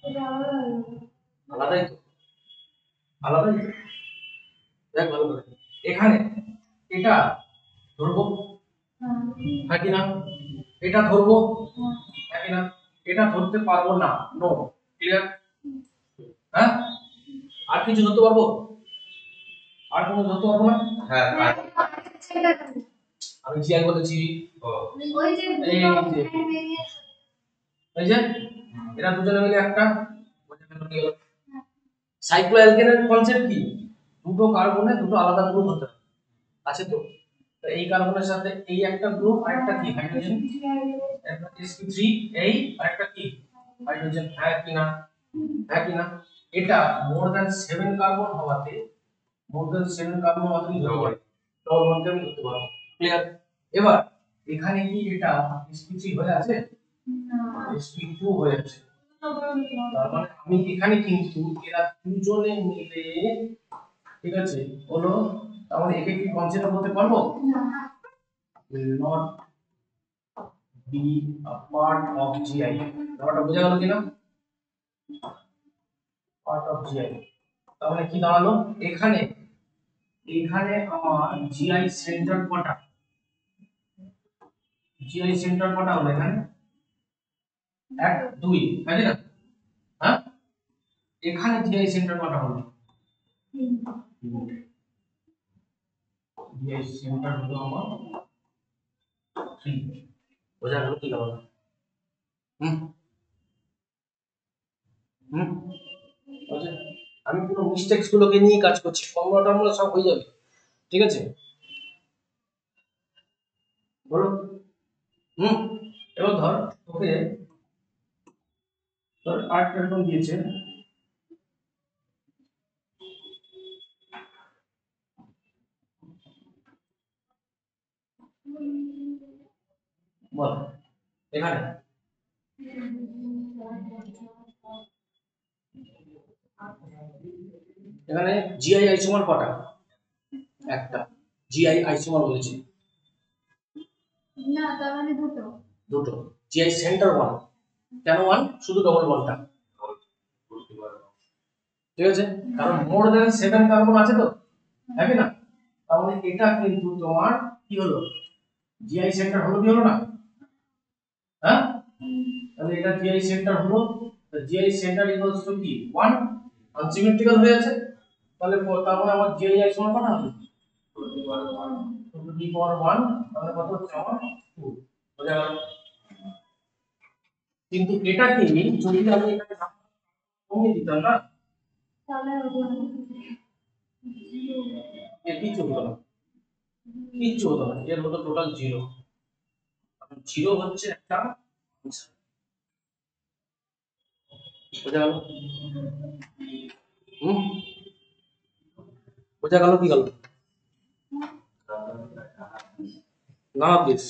এটা ধরবো, হ্যাঁ কি না? এটা ধরবো, হ্যাঁ কি না? এটা ধরতে পারবো না, নো। ক্লিয়ার? হ্যাঁ, আর কিছু ধরতে পারবো? আর কোনো ধরতে পারবো না? হ্যাঁ আমি জিআই বলেছি। ওই যে এই যে এই যে এরা দুজনে মিলে একটা সাইক্লোঅ্যালকেনের কনসেপ্ট কি? দুটো কার্বনে দুটো আলাদা গ্রুপ হতে হবে, আছে তো? তো এই কার্বনের সাথে এই একটা গ্রুপ আর একটা কি হাইড্রোজেন, একটা sp3 এই আর একটা কি হাইড্রোজেন, হ্যাঁ কি না? হ্যাঁ কি না? এটা মোর দ্যান 7 কার্বন হওয়াতে, মোর দ্যান 7 কার্বন হওয়াতে কি ধরতে পারি? ডবল বন্ডকে আমি ধরতে পারবো। ক্লিয়ার? এবার এখানে কি এটা sp3 হয়ে আছে? sp2 হয়ে আছে। তার মানে আমি এখানে কিন্তু এরা দুজনে মিলে, ঠিক আছে, হলো, তার মানে একে কি কনসিডার করতে পারবো? will not be a part of GI। ব্যাপারটা বোঝা গেল কিনা? পার্ট অফ GI তার মানে কি দাঁড়ালো? এখানে এখানে আমার GI সেন্টার কটা? GI সেন্টার কটা হলো এখানে? 1 2, তাই না? হ্যাঁ, এখানে GI সেন্টার কটা হলো? GI সেন্টার হলো আমার 3। বোঝা গেল কি গেল না? হুম হুম বুঝে, আমি পুরো মিস্টেকস গুলোকে নিয়ে কাজ করছি, ফর্মুলা টর্মুলা সব হয়ে যাবে, ঠিক আছে? বলো। হুম, এবার ধর ওকে, তোর আর্ট এরকম দিয়েছে, বল এখানে এখানে জিআই আইসোমার কটা? একটা। জিআই আইসোমার বলেছি না, তার মানে দুটো। দুটো। জিআই সেন্টার 1, কেন 1? শুধু ডবল বন্ডটা, ঠিক আছে? কারণ মোর দ্যান 7 কার্বন আছে তো, তাই না? তাহলে এটা কিন্তু তোমার কি হলো? জিআই সেন্টার হলো কি হলো না? হ্যাঁ, তাহলে এটা জিআই সেন্টার হলো। জিআই সেন্টার ইকুয়ালস টু কি 1, আনসিমেট্রিক্যাল হয়ে আছে, তাহলে তার মানে আমার জিআই আই সমান কত হবে? 2 টু দি পাওয়ার 1, তাহলে কত হচ্ছে আমার 2। বোঝা গেল? কিন্তু এটাকে যদি আমি এখানে কমিয়ে দিতাম না, তাহলে এর কিছু হতো না, কিচ্ছু হতো না, এর হতো টোটাল 0। জিরো হচ্ছে একটা answer। বোঝা গেল? হুম, বোঝা গেল কি গেল না? প্লিজ,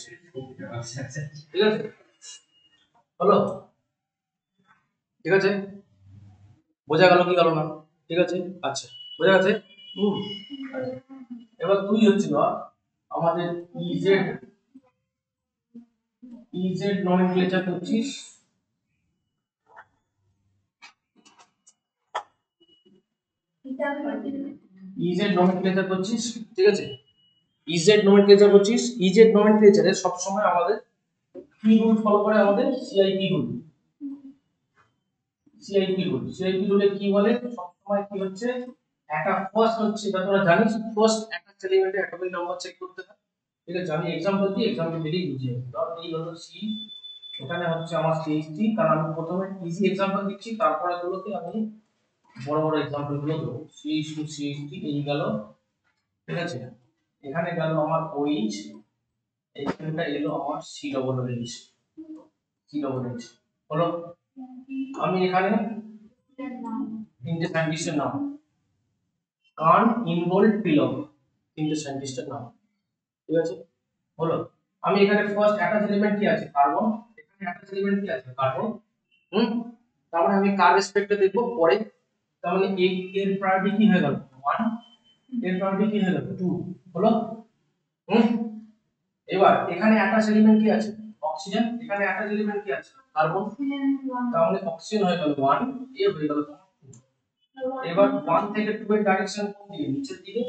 ঠিক আছে, হলো, ঠিক আছে, বোঝা গেল কি গেল না? ঠিক আছে, আচ্ছা, বোঝা গেছে। হুম, এবার তুই হচ্ছিল আমাদের ইজেড ইজেড নমেনক্লেচার করছিস, ইজেড নমেনক্লেচার করছিস, ঠিক আছে? ইজেড নমেনক্লেচার করছিস, ইজেড নমেনক্লেচারে সব সময় আমাদের কি রুল ফলো করে? আমাদের CIP rule. CIP rule, CIP রুলে কি বলে? সব সময় কি হচ্ছে, একটা ফার্স্ট হচ্ছে, এটা তোরা জানিস, ফার্স্ট একটা এলিমেন্টে অ্যাটমিক নাম্বার চেক করতে হয়, ঠিক আছে? আমি एग्जांपल দিই, एग्जांपल দিলেই বুঝিয়ে যাবে। ধর এই হলো সি, এখানে হচ্ছে আমার সিএইচটি, কারণ আমি প্রথমে ইজি एग्जांपल দিচ্ছি, তারপরে গুলোতে আমি বড় বড় एग्जांपल গুলো দেবো। সিএইচ2 সিএইচটি এই গেল, ঠিক আছে? এখানে গেল আমার ওইচ, এইখানটা এলো আমার C double H, C double H হলো। আমি এখানে তিনটে সায়েন্টিস্টের নাম, কার্ন, ইনগোল্ড, পিলক, তিনটে সায়েন্টিস্টের নাম, ঠিক আছে? হলো। আমি এখানে ফার্স্ট অ্যাটাচ এলিমেন্ট কি আছে? কার্বন। এখানে অ্যাটাচ এলিমেন্ট কি আছে? কার্বন। হুম, তার মানে আমি কার রেসপেক্টে দেখব পরে, তার মানে এর প্রায়োরিটি কি হয়ে গেল? 1, এর প্রায়োরিটি কি হয়ে গেল? 2, হলো। হুম, এবার এখানে অ্যাটাচ এলিমেন্ট কি আছে? অক্সিজেন। এখানে অ্যাটাচ এলিমেন্ট কি আছে? কার্বন। তাহলে অক্সিজেন হয়ে গেল 1, এ হয়ে গেল 2। এবার 1 থেকে 2 এর ডাইরেকশন কোন দিকে? নিচের দিকে।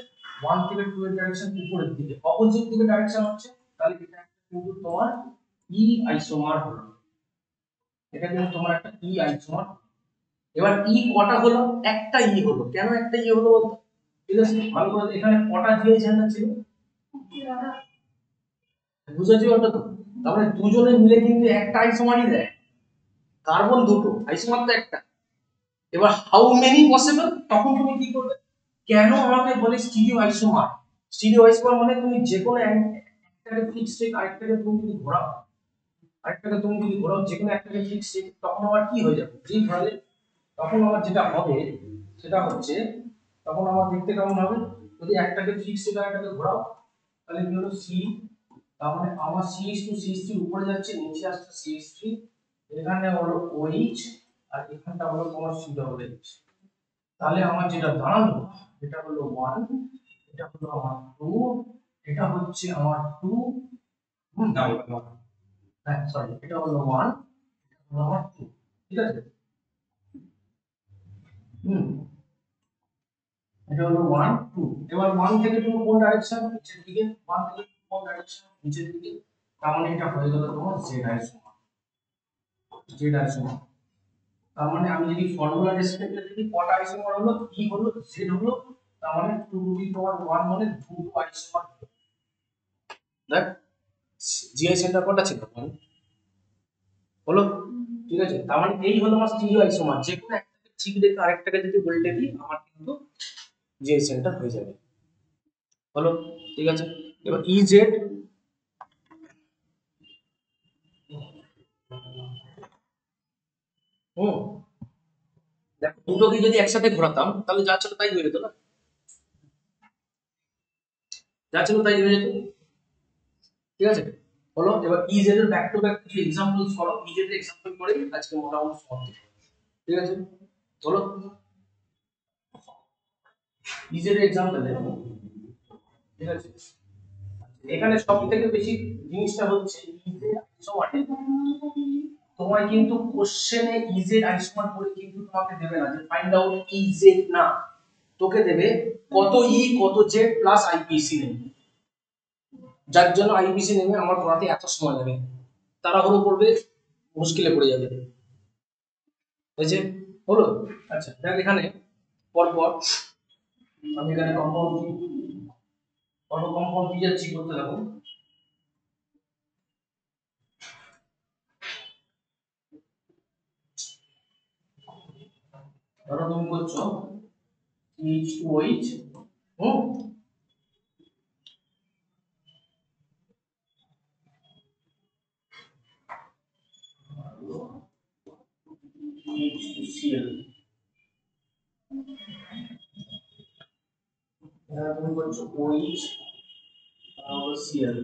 1 থেকে 2 এর ডাইরেকশন উপরের দিকে, অপোজিট দিকে ডাইরেকশন হচ্ছে, তাহলে এটা কিন্তু তোমার ই আইসোমার হলো, এটা কিন্তু তোমার একটা ই আইসোমার। এবার ই কটা হলো? একটা ই হলো। কেন একটা ই হলো বলতো? ঠিক আছে, ভালো করে এখানে কটা জি সেন্টার ছিল বুঝেছি ওটা তো। তারপরে দুজনে মিলে কিন্তু একটা আইসোমারই দেয়, কার্বন দুটো, আইসোমার তো একটা। এবার হাউ মেনি পসিবল, তখন তুমি কি করবে? কেন আমাকে বলে স্টিরিও আইসোমার? স্টিরিও আইসোমার মানে তুমি যে কোনো একটাকে ফিক্স স্টেট, আরেকটাকে তুমি যদি ঘোরাও, যে কোনো একটাকে ফিক্স স্টেট, তখন আবার কি হয়ে যাবে? ফ্রি ঘোরালে তখন আমার যেটা হবে সেটা হচ্ছে, তখন আমার দেখতে কেমন হবে? যদি একটাকে ফিক্স স্টেট আরেকটাকে ঘোরাও, তাহলে কি হলো সি, তার মানে আমার CH2 উপরে যাচ্ছে, নিচে আসছে CH3, এখানে হলো OH, আর এখানটা হলো তোমার COH। তাহলে আমার যেটা দাঁড়ালো, এটা হলো 1, এটা হলো আমার 2, এটা হচ্ছে আমার 2, না হ্যাঁ সরি, এটা হলো 1, এটা হলো আমার 2, ঠিক আছে। হুম, এটা হলো 1 2। এবার 1 থেকে 2 কোন ডাইরেকশন? নিচের দিকে। 1 থেকে 2 কোন ডাইরেকশন? নিচের দিকে। তার মানে এটা হয়ে গেল তোমার z আইসোমার, z আইসোমার। তার মানে আমি যদি ফর্মুলা রেসপেক্টে দেখি কটা আইসোমার হলো, কি হলো, z হলো, তার মানে 2 টু দি পাওয়ার 1 মানে 2 আইসোমার। দেখ জিআই সেন্টার কটা ছিল হলো, ঠিক আছে। তার মানে এই হলো আমার স্টিরিও আইসোমার, যে কোনো একটাকে ঠিক রেখে আরেকটাকে যদি উল্টে দিই, আমার কিন্তু জিআই সেন্টার হয়ে যাবে, হলো, ঠিক আছে। এবার ইজেড, হুম, দেখো দুটোকে যদি একসাথে ঘোরাতাম তাহলে যা ছিল তাই হয়ে যেত না, যা ছিল তাই হয়ে যেত, ঠিক আছে। হলো, এবার ইজেড এর ব্যাক টু ব্যাক কিছু এক্সাম্পলস করো, ইজেড এর এক্সাম্পল করে আজকে মোটামুটি সমাপ্ত, ঠিক আছে। হলো, ইজেড এর এক্সাম্পল দেখো, ঠিক আছে। এখানে সবথেকে বেশি জিনিসটা হচ্ছে ইজেড আইসোমার। তোমায় কিন্তু কোশ্চেনে ইজেড আইসোমার করে কিন্তু তোমাকে দেবে না যে ফাইন্ড আউট ইজেড, না, তোকে দেবে কত ই কত জেড প্লাস আইপিসি নেবে, যার জন্য আইপিসি নেমে আমার পড়াতে এত সময় লাগে, তাড়াহুড়ো করবে, মুশকিলে পড়ে যাবে, বুঝছে, হলো। আচ্ছা দেখ এখানে পরপর আমি এখানে কম্পাউন্ড কি যাচ্ছি করতে থাকো। ধরো তুমি করছো H2OH, হুম, H2Cl, এখানে তুমি করছো OH আর Cl,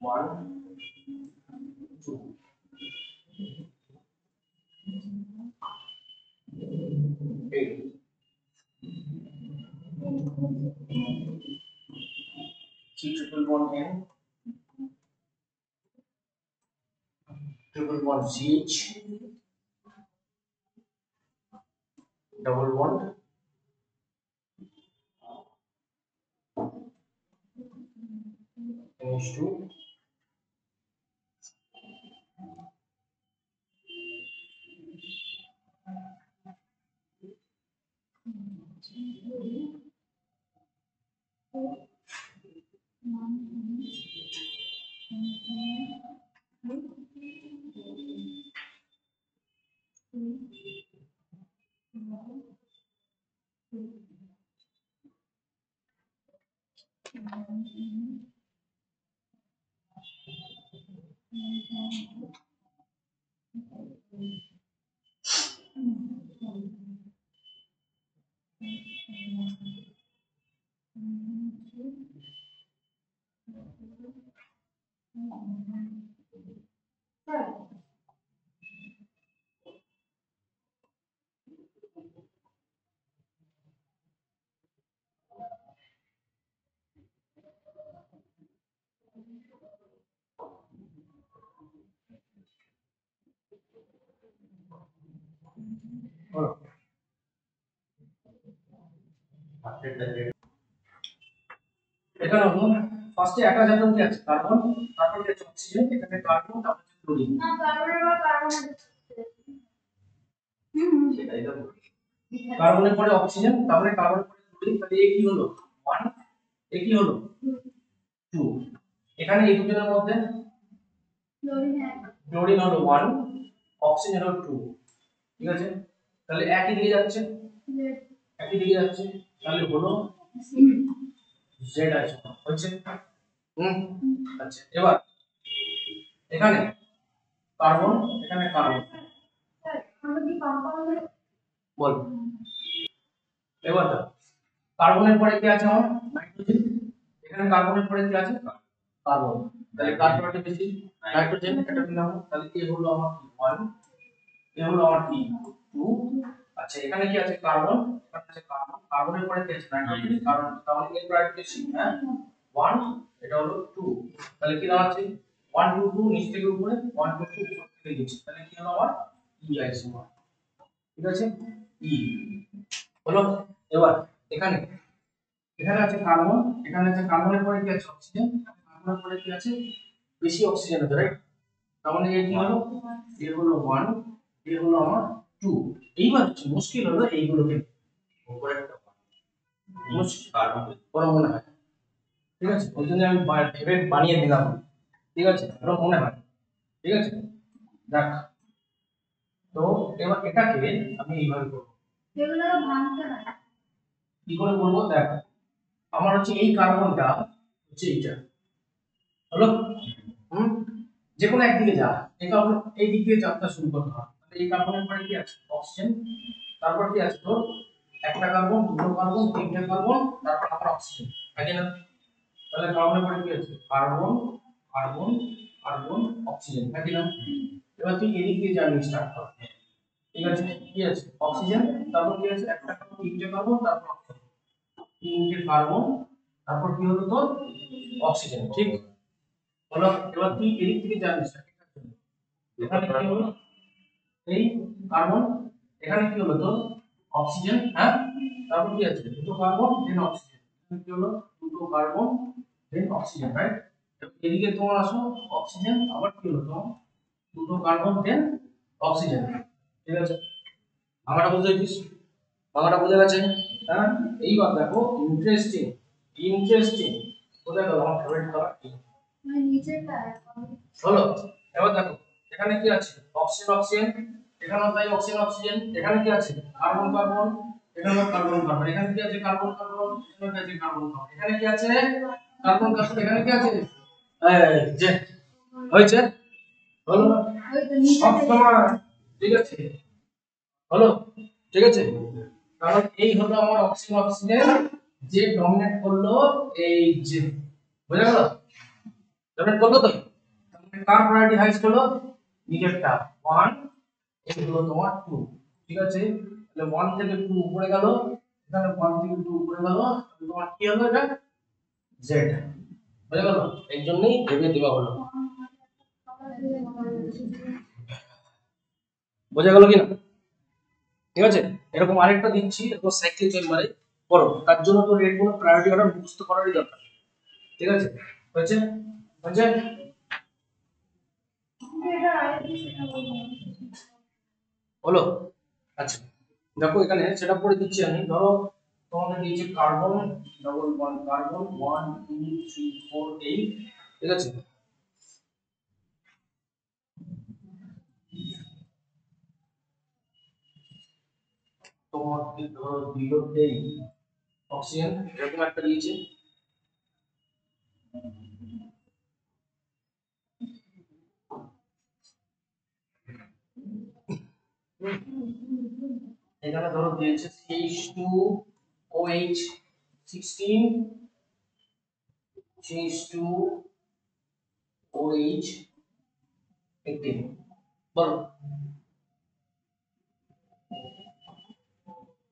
1 2, এই C triple bond N, triple bond CH, double bond NH2, হলো। আচ্ছা হলো ফার্স্টে অ্যাটাচ অ্যাটম কি আছে কার্বন, তারপর কি আছে অক্সিজেন, এখানে কার্বন, তারপর আছে ক্লোরিন। না কার্বনের পর কার্বন আছে। সেটাই তো বলছি। কার্বনের পরে অক্সিজেন, তারপরে কার্বনের পরে ক্লোরিন, তাহলে এ কি হলো 1, এ কি হলো 2। এখানে এই দুজনের মধ্যে ক্লোরিন এক। ক্লোরিন হলো 1, অক্সিজেন হলো 2, ঠিক আছে। তাহলে একই দিকে যাচ্ছে, একই দিকে যাচ্ছে, তাহলে হলো Z আইসোমার হচ্ছে। আচ্ছা এবার এখানে কার্বন, এখানে কার্বন, স্যার আমরা কি কম্পাউন্ড বল এবার দাও কার্বনের পরে কি আছে আমার নাইট্রোজেন, এখানে কার্বনের পরে কি আছে কার্বন, তাহলে কার্বনটা বেশি নাইট্রোজেন, এটা নিলাম, তাহলে এ হলো আমার কি 1, এ হলো আমার কি 2। আচ্ছা এখানে কি আছে কার্বন, এখানে আছে কার্বন, কার্বনের পরে কি আছে নাইট্রোজেন, কারণ তাহলে এর প্রায়োরিটি বেশি, হ্যাঁ 1, এটা হলো 2, তাহলে কি দাঁড়াচ্ছে 1 2 2 নিচ থেকে উপরে 1 2 2 উপর থেকে নিচে, তাহলে কি হলো আমার ই আইসোমার, ঠিক আছে ই হলো। এবার এখানে এখানে আছে কার্বন, এখানে আছে কার্বনের পরে কি আছে অক্সিজেন, কার্বনের পরে কি আছে বেশি অক্সিজেন আছে রাইট, তার মানে এই কি হলো এ হলো 1, এ হলো আমার 2। এইবার হচ্ছে মুশকিল হলো এইগুলোকে উপরে একটা মুশকিল কার্বন বড় মনে হয়, ঠিক আছে, ওই জন্য আমি ভেবে বানিয়ে দিলাম, ঠিক আছে বড় মনে হয়, ঠিক আছে। দেখ তো এবার এটাকে আমি এইভাবে করবো, যেগুলো ভাঙতে হয়। কি করে করবো দেখ, আমার হচ্ছে এই কার্বনটা হচ্ছে এইটা হলো, হুম, যে কোনো একদিকে যা, এই কার্বন এই দিক দিয়ে যাত্রা শুরু করতে হবে, তাহলে এই কার্বনের পরে কি আছে অক্সিজেন, তারপর কি আছে তোর একটা কার্বন, দুটো কার্বন, তিনটে কার্বন, তারপর আবার অক্সিজেন, তাই না। তাহলে কার্বনের পরে কি আছে কার্বন, কার্বন, কার্বন, অক্সিজেন, তাই না। এবার তুই এদিক দিয়ে যাবি স্টার্ট কর, ঠিক আছে, কি আছে অক্সিজেন, তারপর কি আছে একটা কার্বন, তিনটে কার্বন, তারপর অক্সিজেন, তিনটে কার্বন, তারপর কি হলো তোর অক্সিজেন, ঠিক হলো। এবার তুই এদিক থেকে যাবি স্টার্ট, এখানে কি হলো এই কার্বন, এখানে কি হলো তোর অক্সিজেন, হ্যাঁ, তারপর কি আছে দুটো কার্বন দেন অক্সিজেন, এখানে কি হলো দুটো কার্বন দেন অক্সিজেন, রাইট। এদিকে তোমার আসো অক্সিজেন, আবার কি হলো তোমার দুটো কার্বন দেন অক্সিজেন, ঠিক আছে। আমারটা বুঝতে পেরেছিস, আমারটা বুঝে গেছে, হ্যাঁ। এইবার দেখো ইন্টারেস্টিং, ইন্টারেস্টিং কোথায় গেল আমার ফেভারিট কালার মানে নিচেরটা হলো। এবার দেখো এখানে কি আছে অক্সিজেন, অক্সিজেন, এখানেও তাই অক্সিজেন, অক্সিজেন, এখানে কি আছে কার্বন, কার্বন, এখানেও কার্বন, কার্বন, এখানে কি আছে কার্বন, কার্বন, এখানে কি আছে কার্বন, কার্বন, এখানে কি আছে কার্বন, কার্বন, এখানে কি আছে এই যে হয়েছে, হলো না ওই তো নিচে সব সময়, ঠিক আছে হলো, ঠিক আছে। কারণ এই হলো আমার অক্সিজেন, অক্সিজেন যে ডমিনেট করলো এই যে, বুঝা গেল, ডমিনেট করলো তো, তাহলে কার প্রায়োরিটি হাইস্ট হলো নিচেরটা 1, এই হলো তোমার 2, ঠিক আছে। তাহলে 1 থেকে 2 উপরে গেল, এখানে 1 থেকে 2 উপরে গেল, তাহলে তোমার কি হলো এটা Z, বুঝা গেল, এই জন্যই ভেবে দেওয়া হলো, বোঝা গেল কি না, ঠিক আছে। এরকম আরেকটা দিচ্ছি, এরকম সাইক্লিক চেম্বারে পড়ো, তার জন্য তো রেড গুলো প্রায়োরিটি অর্ডার মুখস্থ করারই দরকার, ঠিক আছে, হয়েছে হয়েছে এটা আরেকটু সেটা বলবো। হলো। আচ্ছা দেখো এখানে সেটা করে দিচ্ছি আমি, ধরো তোমাকে দিয়েছে কার্বন ডবল বন্ড কার্বন 1 2 3 4 8, ঠিক আছে। তোমাকে ধরো দিল এই অক্সিজেন, এরকম একটা দিয়েছে, এখানে ধরো দিয়েছে CH2OH 16 CH2OH 18, বলো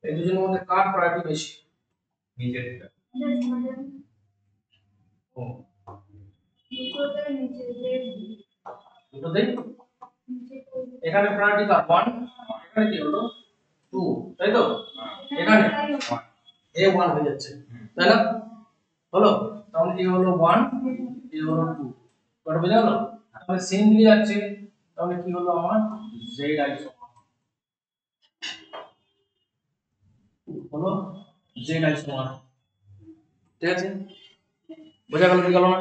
এই দুজনের মধ্যে কার প্রায়োরিটি বেশি? নিচেরটা ও, দুটোটাই নিচে যে দুটোতেই নিচে এখানে প্রায়োরিটি কার 1, এখানে কি হলো 2, তাই তো, এখানে A1 হয়ে যাচ্ছে, তাই না, হলো। তাহলে এ হলো 1, এ হলো 2, কত বোঝা গেল? তাহলে সেম দিকে যাচ্ছে, তাহলে কি হলো আমার z আইসোমার হলো z আইসোমার। ঠিক আছে, বোঝা গেল কি গেল না?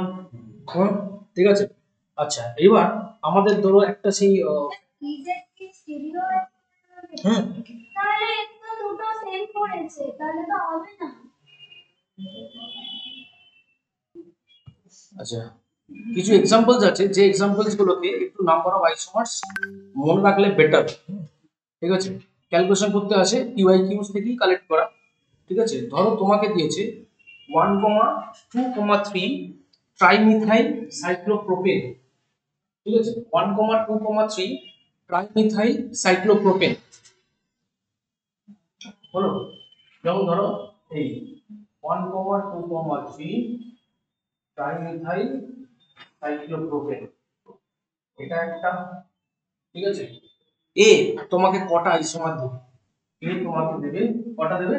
হ্যাঁ, ঠিক আছে। আচ্ছা, এবার আমাদের ধরো একটা সেই রিজেক্ট কি স্টেরিও হ্যাঁ তাহলে তো দুটো সেম পড়েছে, তাহলে তো হবে না। আচ্ছা, কিছু এক্সাম্পলস আছে, যে এক্সাম্পলস গুলোকে একটু নাম্বার অফ আইসোমার্স মনে রাখলে বেটার। ঠিক আছে, ক্যালকুলেশন করতে আসে পিওয়াইকিউস থেকেই কালেক্ট করা। ঠিক আছে, ধরো তোমাকে দিয়েছে 1,2,3 ট্রাইমিথাইল সাইক্লোপ্রোপেন। ঠিক আছে, 1,2,3 ট্রাইমিথাইল সাইক্লোপ্রোপেন হলো, যেমন ধরো এই 1,2,3 ট্রাইমিথাইল সাইক্লোপ্রোপেন, এটা একটা। ঠিক আছে, এ তোমাকে কটা আইসোমার দেবে? এ তোমাকে দেবে কটা দেবে?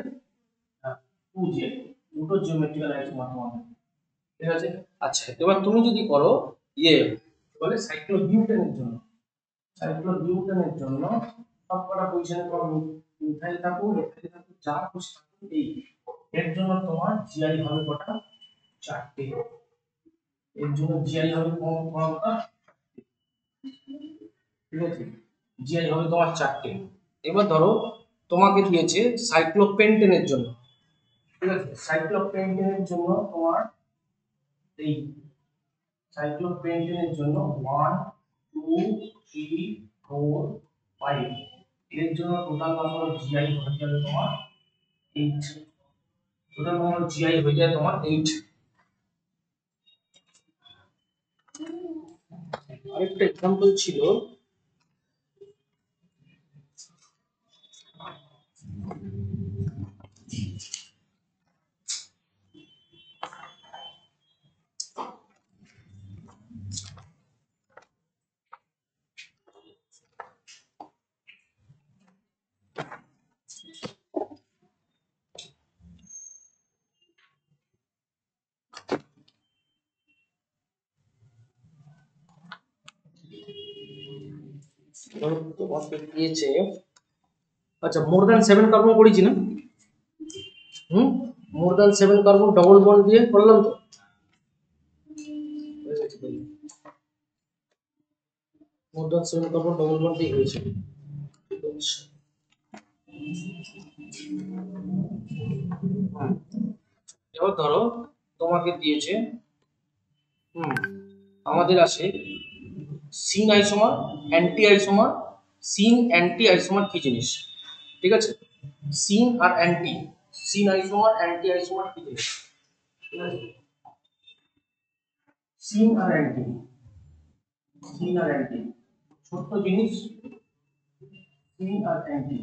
2 জে, দুটো জিওমেট্রিক্যাল আইসোমার তোমাকে। ঠিক আছে, আচ্ছা এবার তুমি যদি করো ইয়ে বলে সাইক্লোবিউটেনের জন্য, সাইক্লোবিউটেনের জন্য সবকটা পজিশনে তোমার মিথাইল থাকুক, মিথাইল থাকুক, যা খুশি থাকুক, এই এর জন্য তোমার জিআই হবে কটা? 4টে। এর জন্য জিআই হবে তোমার কটা? ঠিক আছে, জিআই হবে তোমার 4টে। এবার ধরো তোমাকে দিয়েছে সাইক্লোপেন্টেনের জন্য। ঠিক আছে, সাইক্লোপেন্টেনের জন্য তোমার এই সাইক্লোপেন্টেনের জন্য 1, 2, 3, 4, 5, এর জন্য টোটাল নাম্বার অফ জিআই হয়ে যাবে তোমার 8। টোটাল নাম্বার অফ জিআই হয়ে যায় তোমার 8। আরেকটা एग्जांपल ছিল, ধরো তোমাকে দিয়েছে, আচ্ছা মোর দ্যান 7 কার্বন করেছি না? মোর দ্যান 7 কার্বন ডবল বন্ড দিয়ে করলাম তো। মোর দ্যান 7 কার্বন ডবল বন্ড দিয়ে হয়েছে। ঠিক আছে, এবার ধরো তোমাকে দিয়েছে আমাদের আছে syn isomer, anti isomer. Syn anti isomer কি জিনিস? ঠিক আছে, সিন আর anti, syn isomer anti isomer কি জিনিস? ঠিক আছে, সিন আর অ্যান্টি, সিন আর অ্যান্টি ছোট্ট জিনিস। সিন আর অ্যান্টি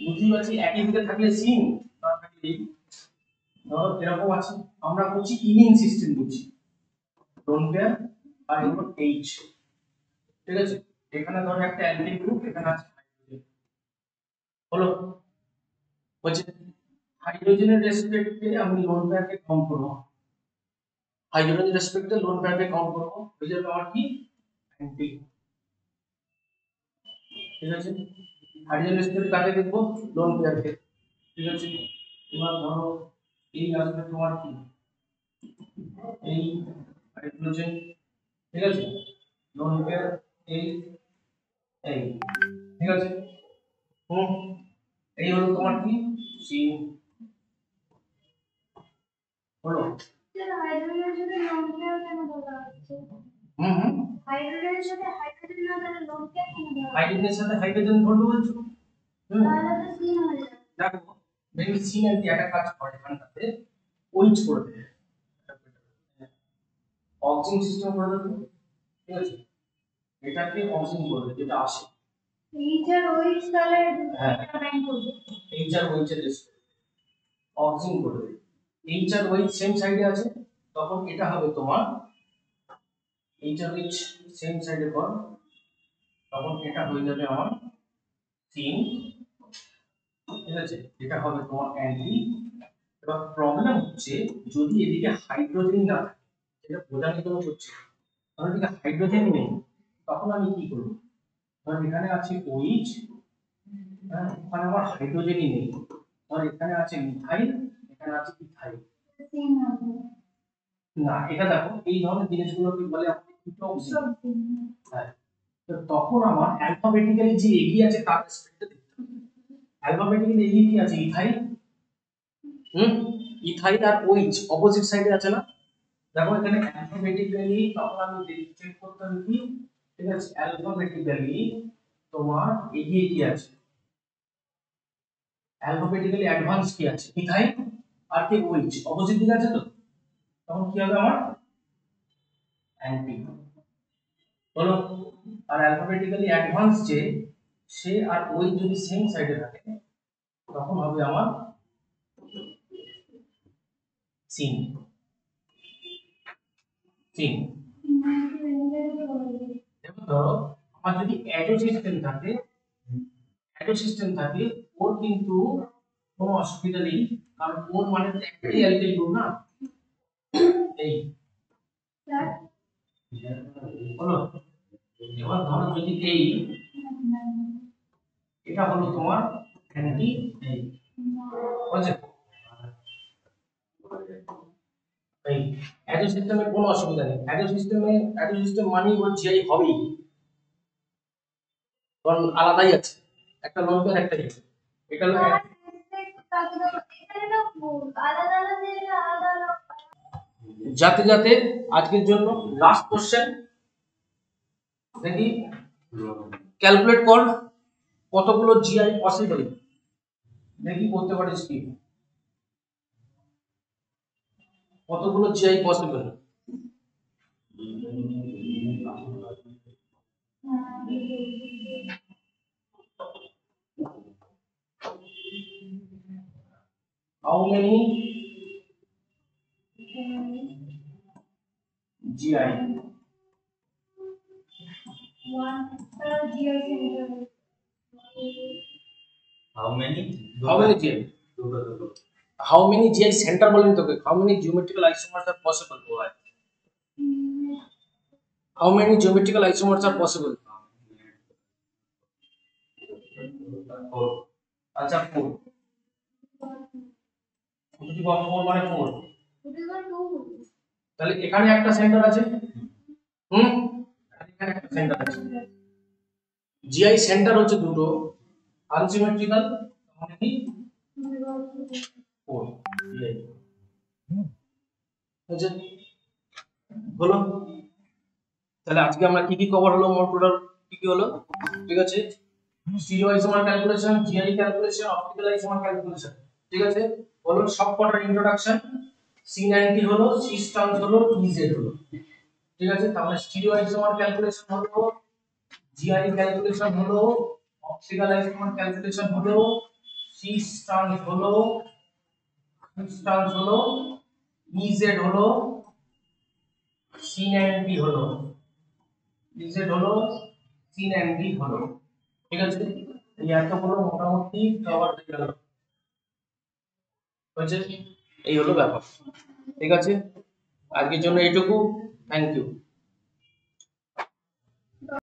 বুঝতেই পারছি, একই দিকে থাকলে সিন, না থাকলে ধরো এরকম আছে, আমরা বলছি ইমিউন সিস্টেম বলছি ডোন্ট কেয়ার, আর এগুলো এইচ। ঠিক আছে, এখানে ধরো একটা অ্যান্টি গ্রুপ, এখানে আছে হাইড্রোজেন। হলো, বলছে হাইড্রোজেনের রেসপেক্টে আমি লোন পেয়ারকে কাউন্ট করব, হাইড্রোজেনের রেসপেক্টে লোন পেয়ারকে কাউন্ট করব, হয়ে যাবে আমার কি? অ্যান্টি। ঠিক আছে, হাইড্রোজেন রেসপেক্টে কাকে দেখবো? লোন পেয়ারকে। ঠিক আছে, এবার ধরো এই আসবে তোমার কি? এই হাইড্রোজেন। ঠিক আছে, লোন পেয়ার এই, এই। ঠিক আছে, হুম, এই হলো তোমার কি? সিন। হলো, স্যার হাইড্রোজেনের সাথে লোন পেয়ার কেন বলা হচ্ছে? হুম, হাইড্রোজেনের সাথে হাইড্রোজেন না তাহলে লোন পেয়ার কেন বলা হচ্ছে? হাইড্রোজেনের সাথে হাইড্রোজেন ধরবে বলছো? তাহলে তো সিন হয়ে যাবে। দেখো মেবি সিন এর একটা কাজ করে এখানটাতে ওইচ করে দেবে, অক্সিজেন সিস্টেম করে দেবে। ঠিক আছে, এটাকে অক্সিজেন করবে যেটা আসে। এইচ আর ওইচ তাহলে হ্যাঁ, এটা ব্যাংক করবে। এইচ আর ওইচ এর অক্সিজেন করবে, এইচ আর ওইচ সেম সাইডে আছে, তখন এটা হবে তোমার এইচ আর ওইচ সেম সাইডে পর, তখন এটা হয়ে যাবে আমার সিন। ঠিক আছে, এটা হবে তোমার অ্যান্টি, এবার প্রবলেম হচ্ছে যদি এদিকে হাইড্রোজেন না থাকে, যেটা বোঝানোর জন্য হচ্ছে, কারণ এদিকে হাইড্রোজেন নেই, তখন আমি কি করব? ধর এখানে আছে OH, হ্যাঁ, ওখানে আমার হাইড্রোজেনই নেই, ধর এখানে আছে মিথাইল, এখানে আছে ইথাইল। সেম হবে না, এটা দেখো এই ধরনের জিনিসগুলোকে বলে আমাদের ইথোক্সিন। হ্যাঁ, তো তখন আমার অ্যালফাবেটিক্যালি যে এগিয়ে আছে তার রেসপেক্টে দেখতে হবে। অ্যালফাবেটিক্যালি এগিয়ে কি আছে? ইথাইল। ইথাইল আর OH অপোজিট সাইডে আছে না? দেখো এখানে অ্যালফাবেটিক্যালি তখন আমি চেক করতে হবে কি, ঠিক আছে, অ্যালফাবেটিক্যালি তোমার এগিয়ে কি আছে, অ্যালফাবেটিক্যালি অ্যাডভান্স কি আছে? ইথাইল আর কি OH অপোজিট দিকে আছে, তো তখন কি হবে আমার অ্যান্টি হলো। আর অ্যালফাবেটিক্যালি অ্যাডভান্স যে সে আর ওই যদি সেম সাইডে থাকে তখন হবে আমার সিন। সিন দেখো, ধরো আমার যদি অ্যাডো সিস্টেম থাকে, অ্যাডো সিস্টেম থাকে, ওর কিন্তু কোনো অসুবিধা নেই, কারণ ওর মানে তো একটাই অ্যালকিল গ্রুপ না, এই হলো। এবার ধরো যদি এই এটা হলো তোমার অ্যান্টি, এই বুঝছো, এই অ্যাডো সিস্টেমের কোনো অসুবিধা নেই, অ্যাডো সিস্টেম মানেই ওর জিআই হবেই, কারণ আলাদাই আছে, একটা লম্বা আর একটা ইয়ে। এটা হলো এখানে না আলাদা আলাদা আলাদা আলাদা যাতে যাতে আজকের জন্য লাস্ট কোশ্চেন দেখি, ক্যালকুলেট কর কতগুলো জিআই পসিবল, দেখি করতে পারিস কি, কতগুলো GI possible. How many GI, one GI center. How many? How many GI, how many GI center বলেন তোকে, how many geometrical isomers are possible বলা হয়, how many geometrical isomers are possible. আচ্ছা 4, যদি 4 মানে 4, তাহলে এখানে একটা সেন্টার আছে, আর এখানে একটা সেন্টার আছে, জিআই সেন্টার হচ্ছে দুটো, আনসিমেট্রিক্যাল মানে কি 4 জিআই হচ্ছে হলো। তাহলে আজকে আমরা কি কি কভার হলো, মোট টোটাল কি কি হলো, ঠিক আছে, stereo isomer calculation, GI calculation, optical isomer calculation, ঠিক আছে, হলো সব কটার ইন্ট্রোডাকশন, C90 হলো, সি স্টান্স হলো, ইজেড হলো, ঠিক আছে। তাহলে স্টিরিও আইসোমার ক্যালকুলেশন হলো, জিআই ক্যালকুলেশন হলো, অপটিক্যাল আইসোমার ক্যালকুলেশন হলো, সি স্টান্স হলো, ইজেড হলো, C90 হলো, ইজেড হলো, C90 হলো, ঠিক আছে। এই এতগুলো মোটামুটি কভার হয়ে গেল, হয়েছে, এই হলো ব্যাপার, ঠিক আছে। আজকের জন্য এইটুকু, থ্যাংক ইউ।